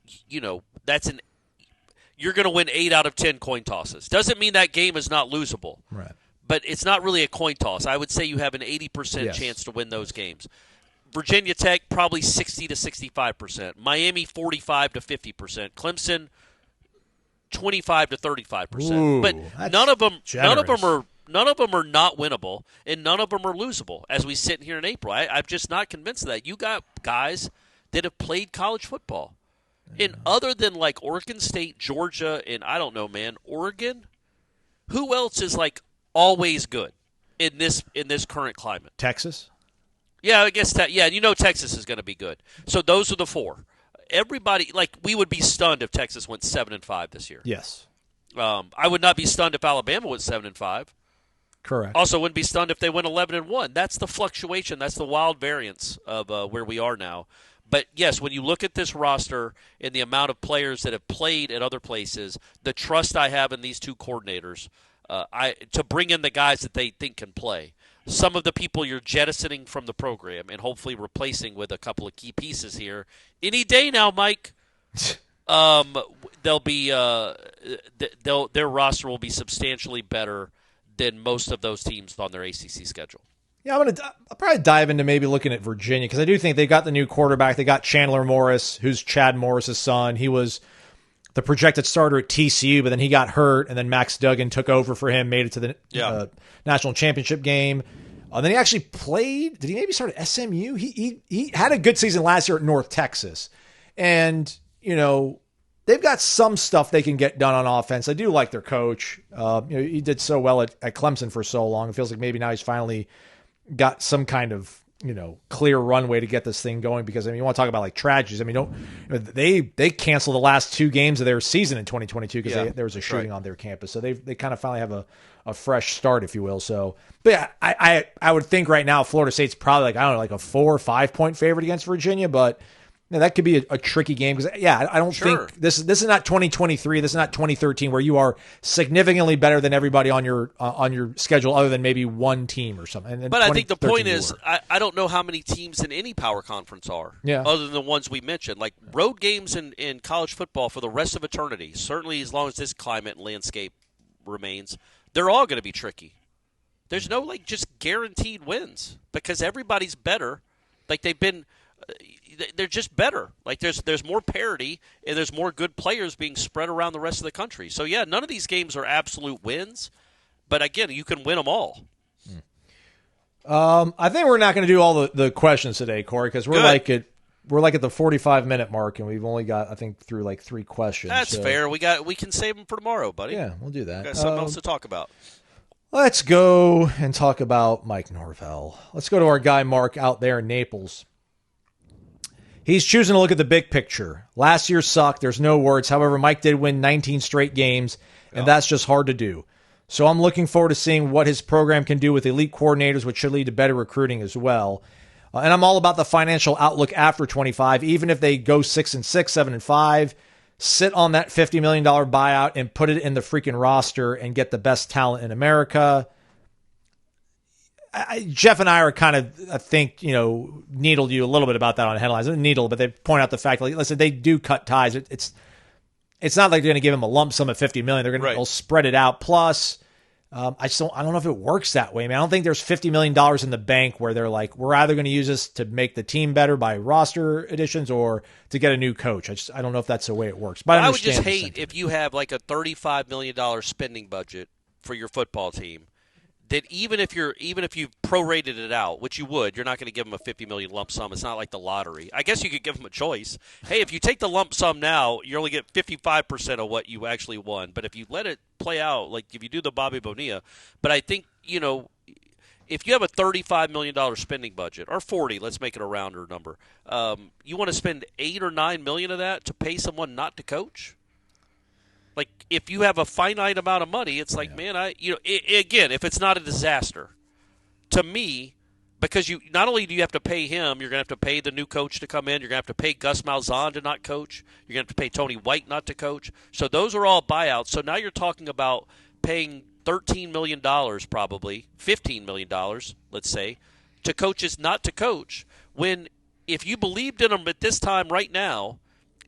you're going to win 8 out of 10 coin tosses. Doesn't mean that game is not losable. Right. But it's not really a coin toss. I would say you have an 80% chance to win those games. Virginia Tech, probably 60 to 65%. Miami, 45 to 50%. Clemson, 25 to 35%. Ooh, but none of them are not winnable, and none of them are losable as we sit here in April. I'm just not convinced of that. You got guys that have played college football. And other than like Oregon State, Georgia, and I don't know, man, Oregon, who else is like always good in this current climate? Texas? Yeah, I guess Texas is going to be good. So those are the 4. Everybody, we would be stunned if Texas went 7-5 this year. Yes. I would not be stunned if Alabama went 7-5. Correct. Also, wouldn't be stunned if they went 11-1. That's the fluctuation. That's the wild variance of where we are now. But, yes, when you look at this roster and the amount of players that have played at other places, the trust I have in these 2 coordinators to bring in the guys that they think can play. Some of the people you're jettisoning from the program and hopefully replacing with a couple of key pieces here. Any day now, Mike, they'll be their roster will be substantially better than most of those teams on their ACC schedule. Yeah, I'll probably dive into maybe looking at Virginia because I do think they got the new quarterback. They got Chandler Morris, who's Chad Morris's son. He was the projected starter at TCU, but then he got hurt, and then Max Duggan took over for him, made it to the national championship game. Then he actually played. Did he maybe start at SMU? He had a good season last year at North Texas, and they've got some stuff they can get done on offense. I do like their coach. He did so well at Clemson for so long. It feels like maybe now he's finally got some kind of clear runway to get this thing going, because you want to talk about like tragedies. They canceled the last 2 games of their season in 2022 because there was a shooting on their campus. So they kind of finally have a fresh start, if you will. So, but yeah, I would think right now Florida State's probably like a 4 or 5 point favorite against Virginia, but that could be a tricky game because I don't think this is not 2023. This is not 2013 where you are significantly better than everybody on your schedule other than maybe one team or something. But I think the point is I don't know how many teams in any power conference are other than the ones we mentioned. Like road games in college football for the rest of eternity, certainly as long as this climate and landscape remains, they're all going to be tricky. There's no just guaranteed wins because everybody's better. Like they're just better. Like there's more parity and there's more good players being spread around the rest of the country. So yeah, none of these games are absolute wins, but again, you can win them all. I think we're not going to do all the questions today, Corey, because we're like at the 45-minute mark and we've only got, I think, through like 3 questions. That's fair. We can save them for tomorrow, buddy. Yeah, we'll do that. Got something else to talk about. Let's go and talk about Mike Norvell. Let's go to our guy Mark out there in Naples. He's choosing to look at the big picture. Last year sucked. There's no words. However, Mike did win 19 straight games, and that's just hard to do. So I'm looking forward to seeing what his program can do with elite coordinators, which should lead to better recruiting as well. And I'm all about the financial outlook after 25, even if they go 6-6, 7-5, sit on that $50 million buyout and put it in the freaking roster and get the best talent in America. Jeff and I are kind of, I think, needled you a little bit about that on headlines. Needle, but they point out the fact, listen, they do cut ties. It's not like they're going to give him a lump sum of $50 million. They're going to spread it out. Plus, I don't know if it works that way, man. I don't think there's $50 million in the bank where they're like, we're either going to use this to make the team better by roster additions or to get a new coach. I don't know if that's the way it works. But I would just hate if you have like a $35 million spending budget for your football team. That even if you prorated it out, which you would, you're not going to give them a $50 million lump sum. It's not like the lottery. I guess you could give them a choice. Hey, if you take the lump sum now, you only get 55% of what you actually won. But if you let it play out, like if you do the Bobby Bonilla, but I think if you have a $35 million spending budget or 40, let's make it a rounder number. You want to spend $8 or $9 million of that to pay someone not to coach? Like, if you have a finite amount of money, it's like, man, again, if it's not a disaster, to me, because you not only do you have to pay him, you're going to have to pay the new coach to come in, you're going to have to pay Gus Malzahn to not coach, you're going to have to pay Tony White not to coach. So those are all buyouts. So now you're talking about paying $13 million probably, $15 million, let's say, to coaches not to coach, when if you believed in them at this time right now,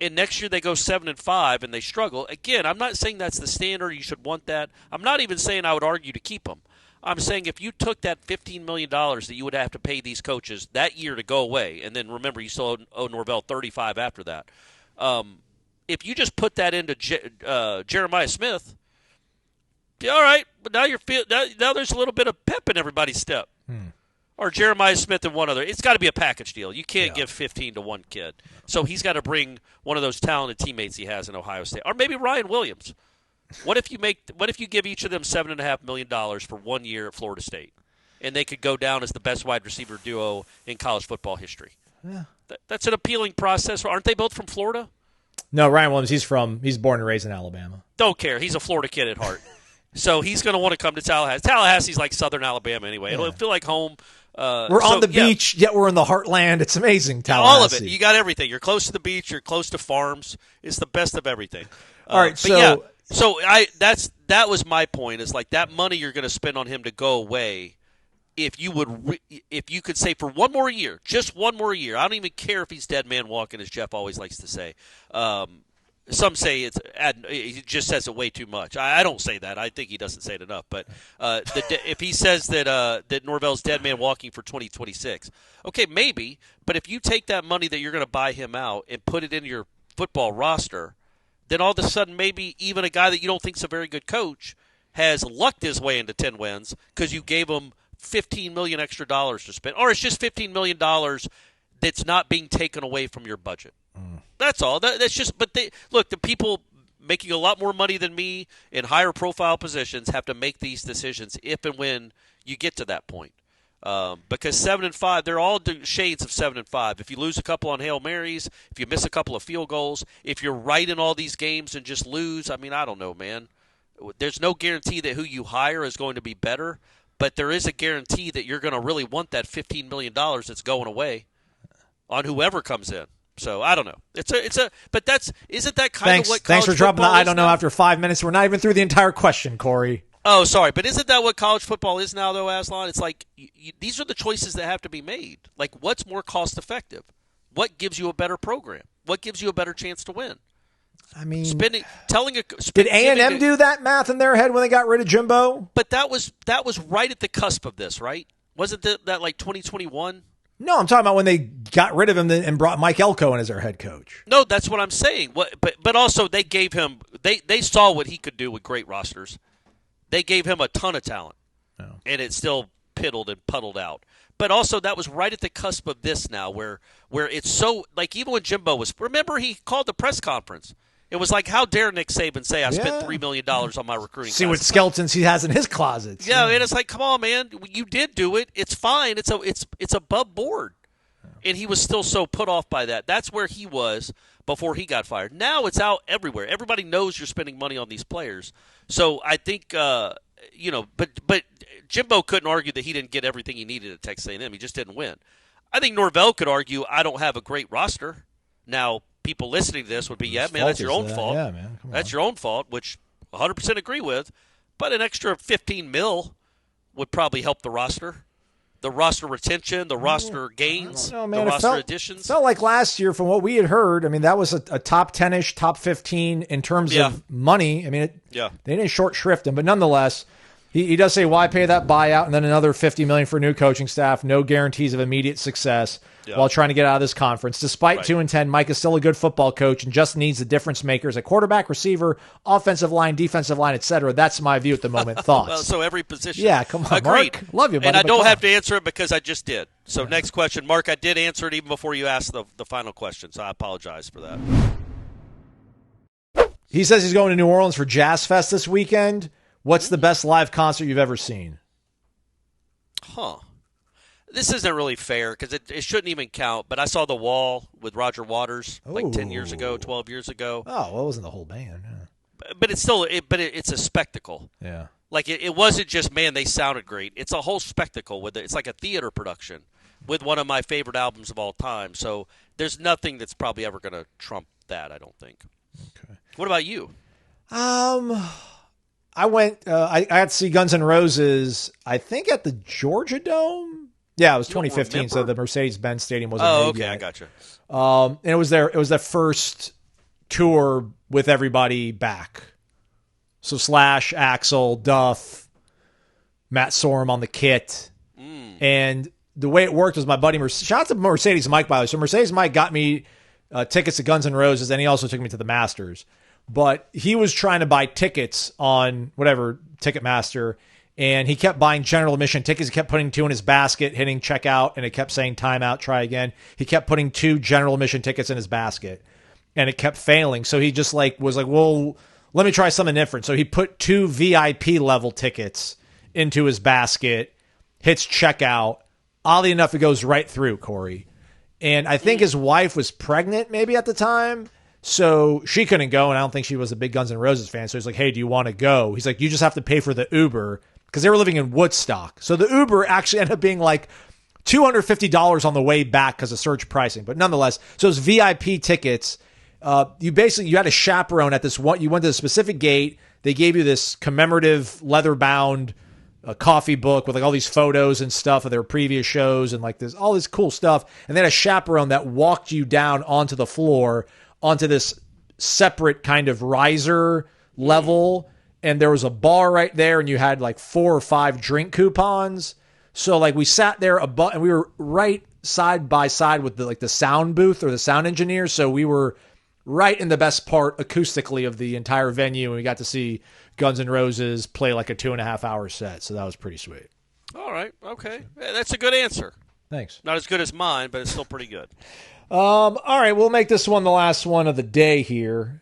and next year they go 7-5 and they struggle. Again, I'm not saying that's the standard. You should want that. I'm not even saying I would argue to keep them. I'm saying if you took that $15 million that you would have to pay these coaches that year to go away, and then remember you still owe Norvell 35 after that. If you just put that into Jeremiah Smith, all right, but now now there's a little bit of pep in everybody's step. Or Jeremiah Smith and one other. It's got to be a package deal. You can't give 15 to one kid. So he's got to bring one of those talented teammates he has in Ohio State. Or maybe Ryan Williams. What if you give each of them $7.5 million for 1 year at Florida State? And they could go down as the best wide receiver duo in college football history. Yeah. That's an appealing process. Aren't they both from Florida? No, Ryan Williams, he's born and raised in Alabama. Don't care. He's a Florida kid at heart. So he's going to want to come to Tallahassee. Tallahassee's like southern Alabama anyway. It'll feel like home. We're on the beach, yet we're in the heartland. It's amazing, Tallahassee. All of it. You got everything. You're close to the beach. You're close to farms. It's the best of everything. All right, that was my point. Is like that money you're going to spend on him to go away. If you could say for one more year, just one more year. I don't even care if he's dead man walking, as Jeff always likes to say. Some say he just says it way too much. I don't say that. I think he doesn't say it enough. But if he says that Norvell's dead man walking for 2026, okay, maybe. But if you take that money that you're going to buy him out and put it in your football roster, then all of a sudden maybe even a guy that you don't think is a very good coach has lucked his way into 10 wins because you gave him $15 million extra dollars to spend, or it's just $15 million that's not being taken away from your budget. That's all. That's just. But the people making a lot more money than me in higher profile positions have to make these decisions if and when you get to that point. Because 7-5, they're all shades of 7-5. If you lose a couple on Hail Marys, if you miss a couple of field goals, if you're right in all these games and just lose, I mean, I don't know, man. There's no guarantee that who you hire is going to be better, but there is a guarantee that you're going to really want that $15 million that's going away on whoever comes in. So I don't know. Isn't that kind of what college Thanks for dropping the football I is don't know now? after 5 minutes. We're not even through the entire question, Corey. Oh, sorry, but isn't that what college football is now, though, Aslan? It's like these are the choices that have to be made. Like, what's more cost-effective? What gives you a better program? What gives you a better chance to win? I mean, did A&M do that math in their head when they got rid of Jimbo? But that was right at the cusp of this, right? Wasn't that like 2021? No, I'm talking about when they got rid of him and brought Mike Elko in as their head coach. No, that's what I'm saying. But also they gave him they saw what he could do with great rosters. They gave him a ton of talent, and it still piddled and puddled out. But also that was right at the cusp of this now where it's so, like, even when Jimbo was, remember he called the press conference. It was like, how dare Nick Saban say I spent $3 million on my recruiting See class. what skeletons he has in his closets. Yeah, and it's like, come on, man. You did do it. It's fine. It's above board. And he was still so put off by that. That's where he was before he got fired. Now it's out everywhere. Everybody knows you're spending money on these players. So I think, but Jimbo couldn't argue that he didn't get everything he needed at Texas A&M. He just didn't win. I think Norvell could argue, I don't have a great roster. Now, people listening to this would be, yeah, man, that's your own fault. Yeah, man, come on. That's your own fault, which 100% agree with. But an extra $15 million would probably help the roster. The roster retention, the roster gains, know, man. the roster additions. It felt like last year, from what we had heard, I mean, that was a top 10-ish, top 15 in terms of money. I mean, they didn't short shrift him, but nonetheless, he does say, why pay that buyout and then another $50 million for new coaching staff? No guarantees of immediate success while trying to get out of this conference. Despite 2-10, Mike is still a good football coach and just needs the difference makers at quarterback, receiver, offensive line, defensive line, etc. That's my view at the moment. Thoughts? Well, so every position. Yeah, come on, Agreed. Mark. Love you, buddy. And I don't have to answer it because I just did. So next question. Mark, I did answer it even before you asked the final question, so I apologize for that. He says he's going to New Orleans for Jazz Fest this weekend. What's the best live concert you've ever seen? This isn't really fair because it shouldn't even count, but I saw The Wall with Roger Waters like 10 years ago, 12 years ago. Oh, well, it wasn't the whole band. Yeah. But it's still it's a spectacle. Yeah. Like it wasn't just, man, they sounded great. It's a whole spectacle with it. It's like a theater production with one of my favorite albums of all time. So there's nothing that's probably ever going to trump that, I don't think. Okay. What about you? I went. I got to see Guns N' Roses. I think at the Georgia Dome. Yeah, it was 2015. So the Mercedes-Benz Stadium wasn't. Oh, okay, yet. I gotcha. And it was their first tour with everybody back. So Slash, Axl, Duff, Matt Sorum on the kit, and the way it worked was my buddy. Shout out to Mercedes Mike, by the way. So Mercedes Mike got me tickets to Guns N' Roses, and he also took me to the Masters. But he was trying to buy tickets on whatever, Ticketmaster, and he kept buying general admission tickets. He kept putting 2 in his basket, hitting checkout, and it kept saying timeout, try again. He kept putting 2 general admission tickets in his basket, and it kept failing. So he just was like, well, let me try something different. So he put 2 VIP level tickets into his basket, hits checkout. Oddly enough, it goes right through, Corey. And I think his wife was pregnant maybe at the time. So she couldn't go, and I don't think she was a big Guns N' Roses fan. So he's like, hey, do you want to go? He's like, you just have to pay for the Uber, because they were living in Woodstock. So the Uber actually ended up being like $250 on the way back because of surge pricing. But nonetheless, so those VIP tickets, you had a chaperone at this one. You went to a specific gate. They gave you this commemorative leather-bound coffee book with like all these photos and stuff of their previous shows and like all this cool stuff. And they had a chaperone that walked you down onto the floor, onto this separate kind of riser level, and there was a bar right there, and you had like 4 or 5 drink coupons. So like we sat there above, and we were right side by side with the sound booth or the sound engineer. So we were right in the best part acoustically of the entire venue, and we got to see Guns N' Roses play like a 2.5 hour set. So that was pretty sweet. All right, okay, that's a good answer. Thanks. Not as good as mine, but it's still pretty good. All right, we'll make this one the last one of the day here.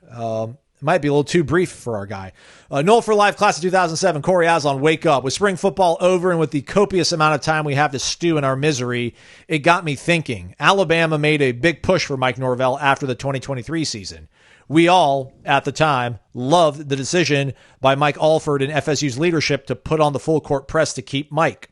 might be a little too brief for our guy. Nole for Life, class of 2007, Corey Aslan, wake up. With spring football over and with the copious amount of time we have to stew in our misery, it got me thinking. Alabama made a big push for Mike Norvell after the 2023 season. We all, at the time, loved the decision by Mike Alford and FSU's leadership to put on the full court press to keep Mike.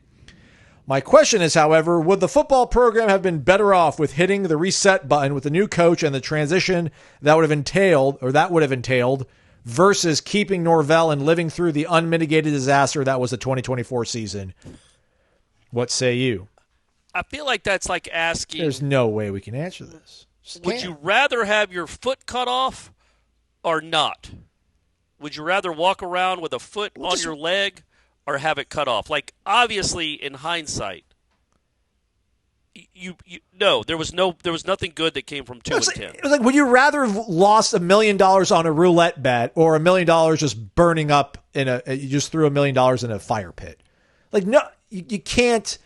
My question is, however, would the football program have been better off with hitting the reset button with the new coach and the transition that would have entailed versus keeping Norvell and living through the unmitigated disaster that was the 2024 season? What say you? I feel like that's like asking. There's no way we can answer this. Would you rather have your foot cut off or not? Would you rather walk around with a foot on your leg or have it cut off? Like, obviously, in hindsight, there was nothing good that came from 2-10. It was like, would you rather have lost $1 million on a roulette bet or $1 million just burning up you just threw $1 million in a fire pit? Like, no, you can't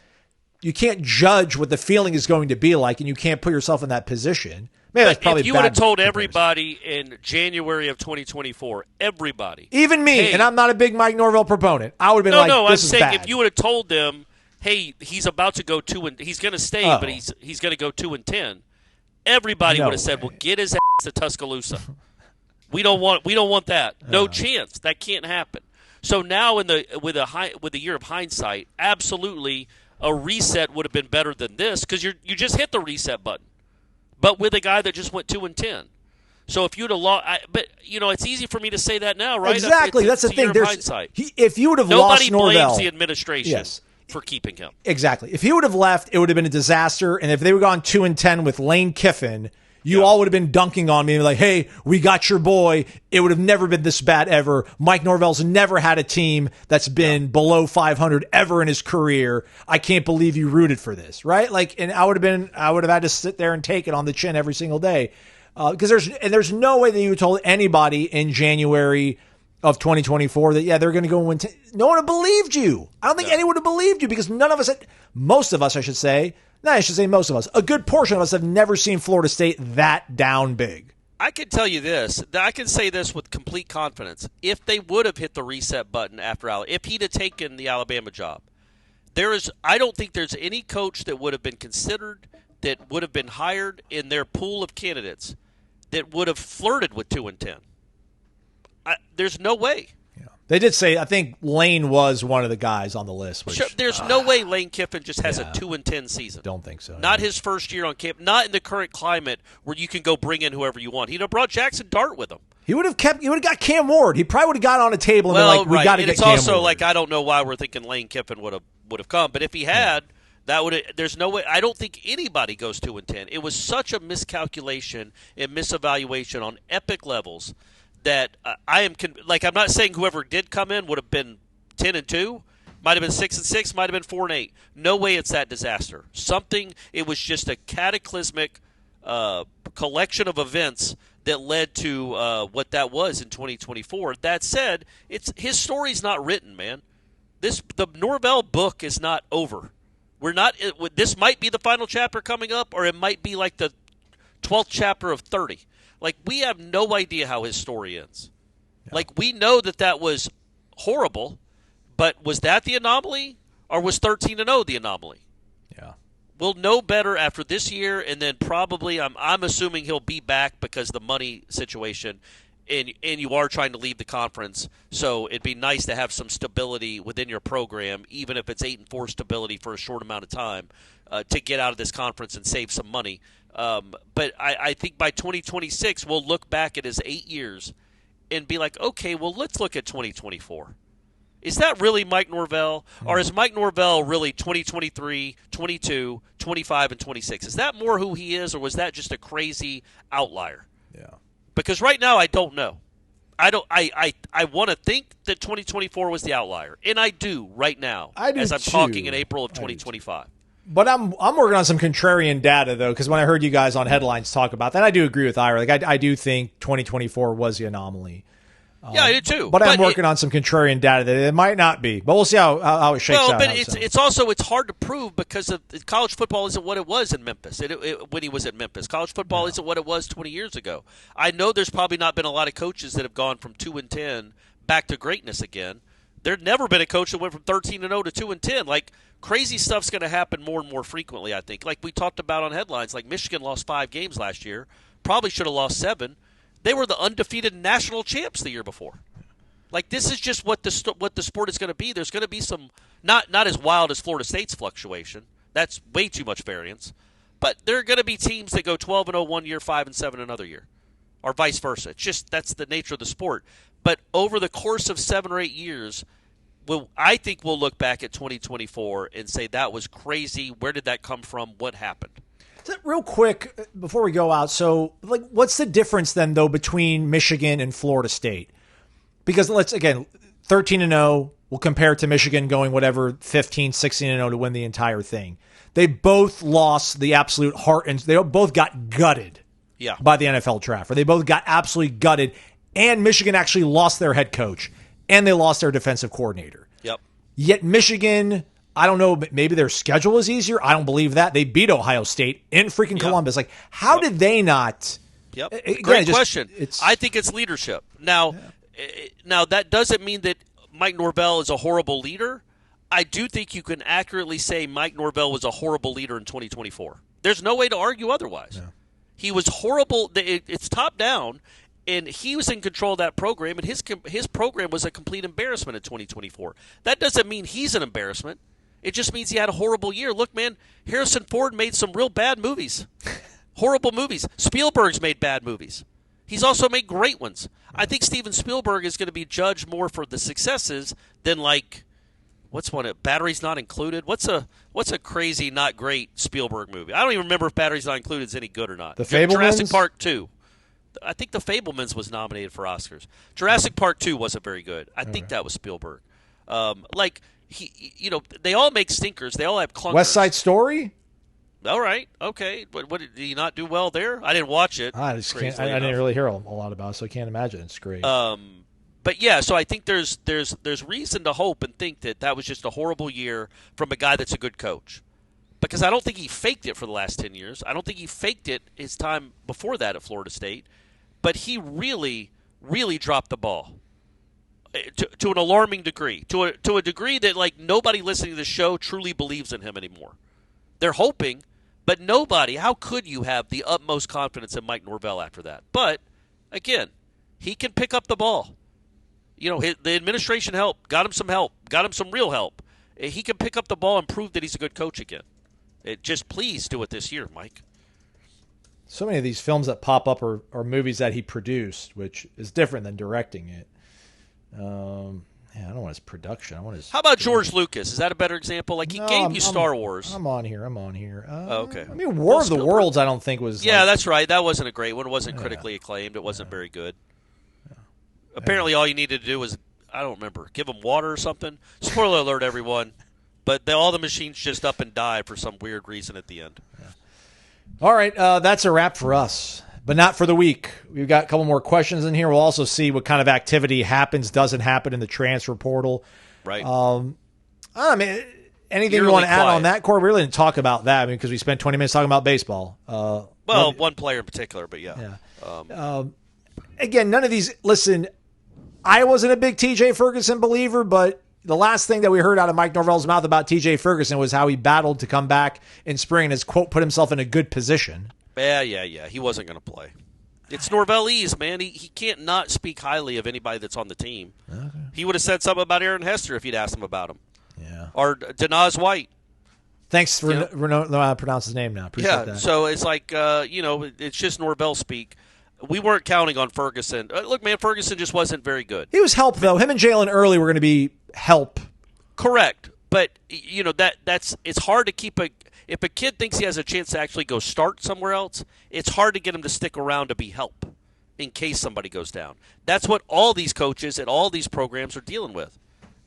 judge what the feeling is going to be like, and you can't put yourself in that position. Man, that's probably if you would have told everybody in January of 2024, everybody, even me, hey, and I'm not a big Mike Norvell proponent, I would have been this is bad. I'm saying if you would have told them, hey, he's about to go 2 and he's going to stay, but he's going to go 2-10, everybody would have said, well, get his ass to Tuscaloosa. we don't want that. No chance. That can't happen. So now with the year of hindsight, absolutely a reset would have been better than this because you just hit the reset button. But with a guy that just went 2-10. So if you'd have lost, but it's easy for me to say that now, right? Exactly. That's the thing. If you would have lost Norvell, nobody blames the administration for keeping him. Exactly. If he would have left, it would have been a disaster. And if they would have gone 2-10 with Lane Kiffin, you all would have been dunking on me and like, hey, we got your boy. It would have never been this bad ever. Mike Norvell's never had a team that's been below 500 ever in his career. I can't believe you rooted for this, right? Like, and I would have had to sit there and take it on the chin every single day. Because there's no way that you told anybody in January of 2024 that, they're going to go win. No one would have believed you. I don't think anyone would have believed you because most of us, a good portion of us have never seen Florida State that down big. I can tell you this. I can say this with complete confidence. If they would have hit the reset button if he'd have taken the Alabama job, I don't think there's any coach that would have been considered, that would have been hired in their pool of candidates that would have flirted with 2-10. There's no way. Yeah. They did say, I think Lane was one of the guys on the list. Which, there's no way Lane Kiffin just has a 2-10 season. Don't think so. Not his first year on camp. Not in the current climate where you can go bring in whoever you want. He'd have brought Jackson Dart with him. He would have got Cam Ward. He probably would have got on a table and been like, we got to get Cam Ward. It's also like, I don't know why we're thinking Lane Kiffin would have come. But if he had, there's no way. I don't think anybody goes 2-10. It was such a miscalculation and misevaluation on epic levels that I'm not saying whoever did come in would have been 10-2, might have been 6-6, might have been 4-8. No way it's that disaster. It was just a cataclysmic collection of events that led to what that was in 2024. That said, his story's not written, man. The Norvell book is not over. This might be the final chapter coming up, or it might be like the 12th chapter of 30. Like, we have no idea how his story ends. Yeah. Like, we know that was horrible, but was that the anomaly, or was 13-0 the anomaly? Yeah. We'll know better after this year, and then probably I'm assuming he'll be back because of the money situation, and you are trying to leave the conference, so it'd be nice to have some stability within your program, even if it's 8-4 stability for a short amount of time, to get out of this conference and save some money. But I think by 2026, we'll look back at his 8 years and be like, okay, well, let's look at 2024. Is that really Mike Norvell? Or is Mike Norvell really 2023, 22, 25, and 26? Is that more who he is, or was that just a crazy outlier? Yeah. Because right now I don't know. I want to think that 2024 was the outlier, and I do right now as I'm talking in April of 2025. But I'm working on some contrarian data, though, because when I heard you guys on Headlines talk about that, I do agree with Ira. Like, I do think 2024 was the anomaly. Yeah, I did too. But I'm working on some contrarian data that it might not be. But we'll see how it shakes out. Well, but it's hard to prove because college football isn't what it was in Memphis when he was at Memphis. College football isn't what it was 20 years ago. I know there's probably not been a lot of coaches that have gone from 2-10 back to greatness again. There's never been a coach that went from 13-0 to 2-10. Like, crazy stuff's going to happen more and more frequently, I think. Like we talked about on headlines, like Michigan lost 5 games last year. Probably should have lost 7. They were the undefeated national champs the year before. Like, this is just what the sport is going to be. There's going to be some not as wild as Florida State's fluctuation. That's way too much variance. But there are going to be teams that go 12-0 one year, 5-7 another year, or vice versa. It's just that's the nature of the sport. But over the course of 7 or 8 years, I think we'll look back at 2024 and say that was crazy. Where did that come from? What happened? Real quick, before we go out, so like, what's the difference then, though, between Michigan and Florida State? Because 13-0, we'll compare it to Michigan going whatever 15, 16-0 to win the entire thing. They both lost the absolute heart, and they both got gutted by the NFL draft. Or they both got absolutely gutted, and Michigan actually lost their head coach, and they lost their defensive coordinator. Yep. Yet Michigan, I don't know, maybe their schedule is easier. I don't believe that. They beat Ohio State in freaking Columbus. Like, how did they not? Yep. Again, Great question. I think it's leadership. Now, that doesn't mean that Mike Norvell is a horrible leader. I do think you can accurately say Mike Norvell was a horrible leader in 2024. There's no way to argue otherwise. No. He was horrible. It's top down, and he was in control of that program, and his program was a complete embarrassment in 2024. That doesn't mean he's an embarrassment. It just means he had a horrible year. Look, man, Harrison Ford made some real bad movies. Horrible movies. Spielberg's made bad movies. He's also made great ones. I think Steven Spielberg is going to be judged more for the successes than, like, what's one? Batteries Not Included. What's a crazy, not great Spielberg movie? I don't even remember if Batteries Not Included is any good or not. The Fablemans? Jurassic Park 2. I think The Fablemans was nominated for Oscars. Jurassic Park 2 wasn't very good. I think that was Spielberg. They all make stinkers. They all have clunkers. West Side Story? All right, okay. But what did he not do well there? I didn't watch it. I didn't really hear a lot about it, so I can't imagine it's great. But yeah, so I think there's reason to hope and think that was just a horrible year from a guy that's a good coach. Because I don't think he faked it for the last 10 years. I don't think he faked it his time before that at Florida State. But he really, really dropped the ball to an alarming degree, to a degree that, like, nobody listening to the show truly believes in him anymore. They're hoping, but nobody. How could you have the utmost confidence in Mike Norvell after that? But again, he can pick up the ball. The administration helped, got him some real help. He can pick up the ball and prove that he's a good coach again. Just please do it this year, Mike. So many of these films that pop up are movies that he produced, which is different than directing it. I don't want his production. I want his. How about George Lucas? Is that a better example? Like, he gave you Star Wars. I'm on here. Okay. I mean, War of the Worlds, I don't think was. Yeah, that's right. That wasn't a great one. It wasn't critically acclaimed. It wasn't very good. Yeah. Apparently, all you needed to do was, I don't remember, give them water or something. Spoiler alert, everyone. But all the machines just up and die for some weird reason at the end. Yeah. All right, that's a wrap for us. But not for the week. We've got a couple more questions in here. We'll also see what kind of activity happens, doesn't happen in the transfer portal. Right. Anything you want to add on that, Corey? We really didn't talk about that because we spent 20 minutes talking about baseball. One player in particular, but yeah. Again, none of these. Listen, I wasn't a big TJ Ferguson believer, but the last thing that we heard out of Mike Norvell's mouth about TJ Ferguson was how he battled to come back in spring and has, quote, put himself in a good position. Yeah. He wasn't going to play. It's Norvellese, man. He can't not speak highly of anybody that's on the team. Okay. He would have said something about Aaron Hester if you'd asked him about him. Yeah. Or Denaz White. Thanks for knowing how to pronounce his name now. Appreciate that. So it's like, it's just Norvell speak. We weren't counting on Ferguson. Look, man, Ferguson just wasn't very good. He was help, though. Him and Jalen Early were going to be help. Correct. But, it's hard to keep if a kid thinks he has a chance to actually go start somewhere else, it's hard to get him to stick around to be help in case somebody goes down. That's what all these coaches at all these programs are dealing with.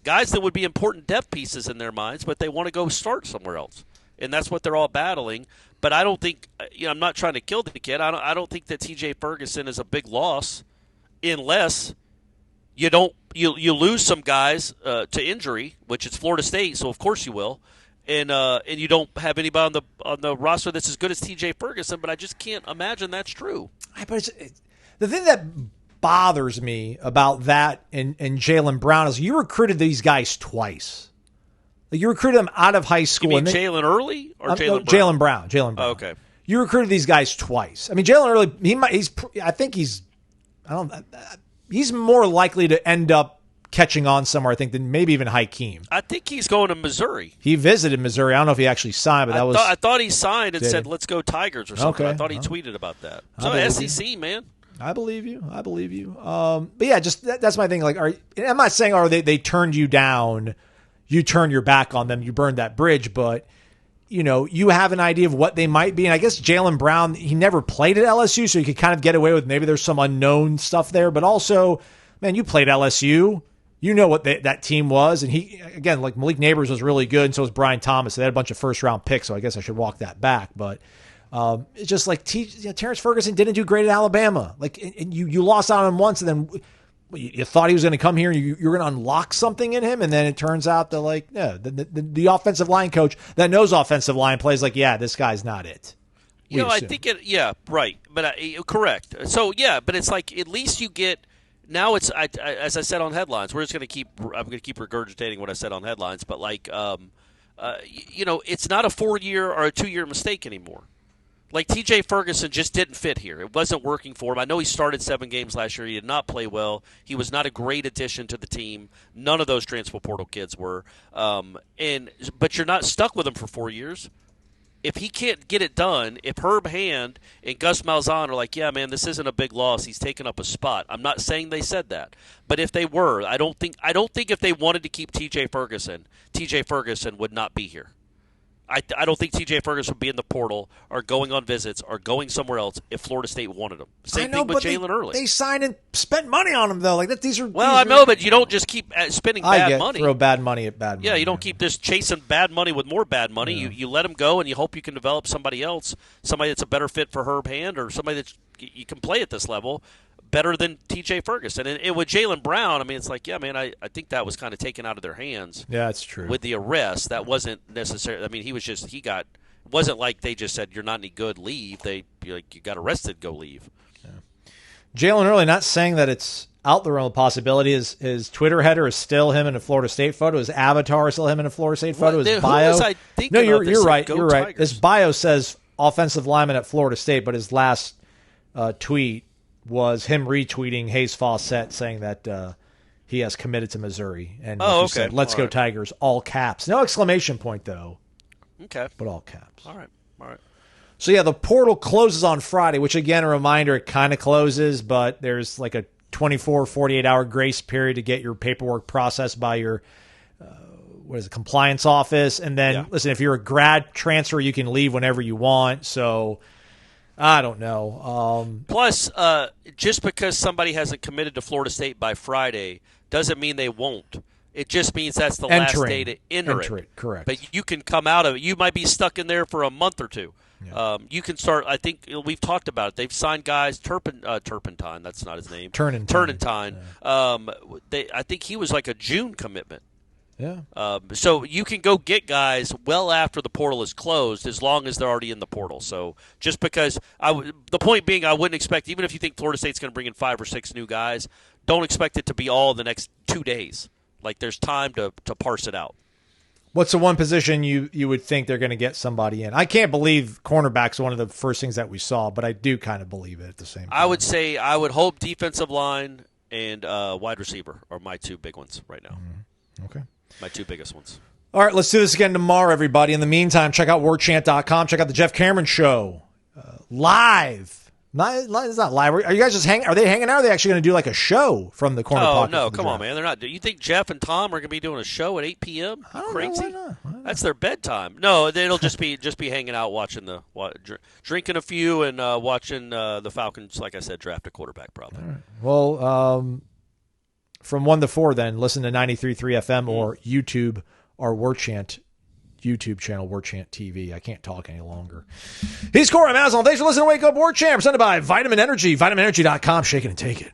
Guys that would be important depth pieces in their minds, but they want to go start somewhere else. And that's what they're all battling. But I don't think, I'm not trying to kill the kid. I don't think that TJ Ferguson is a big loss unless You lose some guys to injury, which is Florida State, so of course you will. And you don't have anybody on the roster that's as good as T.J. Ferguson, but I just can't imagine that's true. But the thing that bothers me about that and Jaylen Brown is you recruited these guys twice. Like you recruited them out of high school. You mean Jalen Early or Jalen Brown? Jaylen Brown. Jaylen Brown. Oh, okay. You recruited these guys twice. I mean, Jalen Early, he's more likely to end up catching on somewhere, I think, than maybe even Hakeem. I think he's going to Missouri. He visited Missouri. I don't know if he actually signed, but I thought he signed and said, "Let's go Tigers" or something. Okay. I thought he tweeted about that. So SEC, man. I believe you. But yeah, just that's my thing. Like, I'm not saying they turned you down, you turned your back on them, you burned that bridge, but you have an idea of what they might be. And I guess Jaylen Brown, he never played at LSU, so you could kind of get away with maybe there's some unknown stuff there. But also, man, you played LSU. You know what that team was. And he, again, like Malik Neighbors was really good, and so was Brian Thomas. They had a bunch of first-round picks, so I guess I should walk that back. But it's just like Terrence Ferguson didn't do great at Alabama. Like, and you lost out on him once, and then you thought he was going to come here and you're going to unlock something in him, and then it turns out that the offensive line coach that knows offensive line plays like, yeah, this guy's not it. I think right, but correct. So but it's like at least you get now. It's as I said on headlines. I'm going to keep regurgitating what I said on headlines, but like it's not a 4-year or a 2-year mistake anymore. Like, T.J. Ferguson just didn't fit here. It wasn't working for him. I know he started 7 games last year. He did not play well. He was not a great addition to the team. None of those transfer portal kids were. But you're not stuck with him for 4 years. If he can't get it done, if Herb Hand and Gus Malzahn are like, yeah, man, this isn't a big loss. He's taken up a spot. I'm not saying they said that. But if they were, I don't think if they wanted to keep T.J. Ferguson would not be here. I don't think T.J. Ferguson would be in the portal or going on visits or going somewhere else if Florida State wanted him. Same thing with Jalen Early. They signed and spent money on him, though. Like that, I know, but you don't just keep spending bad money. Throw bad money at bad money. Yeah, you don't keep just chasing bad money with more bad money. Yeah. You let him go, and you hope you can develop somebody else, somebody that's a better fit for Herb Hand or somebody that you can play at this level better than T.J. Ferguson. And with Jaylen Brown, I mean, it's like, yeah, man, I think that was kind of taken out of their hands. Yeah, that's true. With the arrest, that wasn't necessary. I mean, it wasn't like they just said, you're not any good, leave. You got arrested, go leave. Yeah. Jalen Early, not saying that it's out the realm of possibility. His Twitter header is still him in a Florida State photo. His avatar is still him in a Florida State photo. His bio. Was I thinking no, you're right. You're right. His bio says offensive lineman at Florida State, but his last tweet was him retweeting Hayes Fawcett saying that he has committed to Missouri. And said, let's go Tigers, all caps. No exclamation point, though. Okay. But all caps. All right. So, yeah, the portal closes on Friday, which, again, a reminder, it kind of closes, but there's like a 24, 48-hour grace period to get your paperwork processed by your compliance office. And then, listen, if you're a grad transfer, you can leave whenever you want. So I don't know. Plus, just because somebody hasn't committed to Florida State by Friday doesn't mean they won't. It just means that's the last day to enter it. Correct. But you can come out of it. You might be stuck in there for a month or two. Yeah. You can start. I think we've talked about it. They've signed guys. Turpentine. That's not his name. Turnentine. Yeah. I think he was like a June commitment. Yeah. So you can go get guys well after the portal is closed, as long as they're already in the portal. So just because the point being, I wouldn't expect, even if you think Florida State's going to bring in 5 or 6 new guys, don't expect it to be all the next 2 days. Like, there's time to parse it out. What's the one position you would think they're going to get somebody in? I can't believe cornerback's one of the first things that we saw, but I do kind of believe it at the same time. I would hope defensive line and wide receiver are my 2 big ones right now. Mm-hmm. Okay. My 2 biggest ones. All right, let's do this again tomorrow, everybody. In the meantime, check out warchant.com. Check out the Jeff Cameron Show live. It's not live. Are you guys just hanging? Are they hanging out? Or are they actually going to do like a show from the corner pocket? Oh, no. Come on, man. They're not. Do you think Jeff and Tom are going to be doing a show at 8 p.m.? I don't Crazy? know. Why not? That's their bedtime. No, it'll just be hanging out, watching drinking a few and watching the Falcons, like I said, draft a quarterback probably. All right. Well, from 1 to 4 then, listen to 93.3 FM or YouTube or Warchant YouTube channel, Warchant TV. I can't talk any longer. He's Corey Maslin. Thanks for listening to Wake Up Warchant, presented by Vitamin Energy, vitaminenergy.com. Shake it and take it.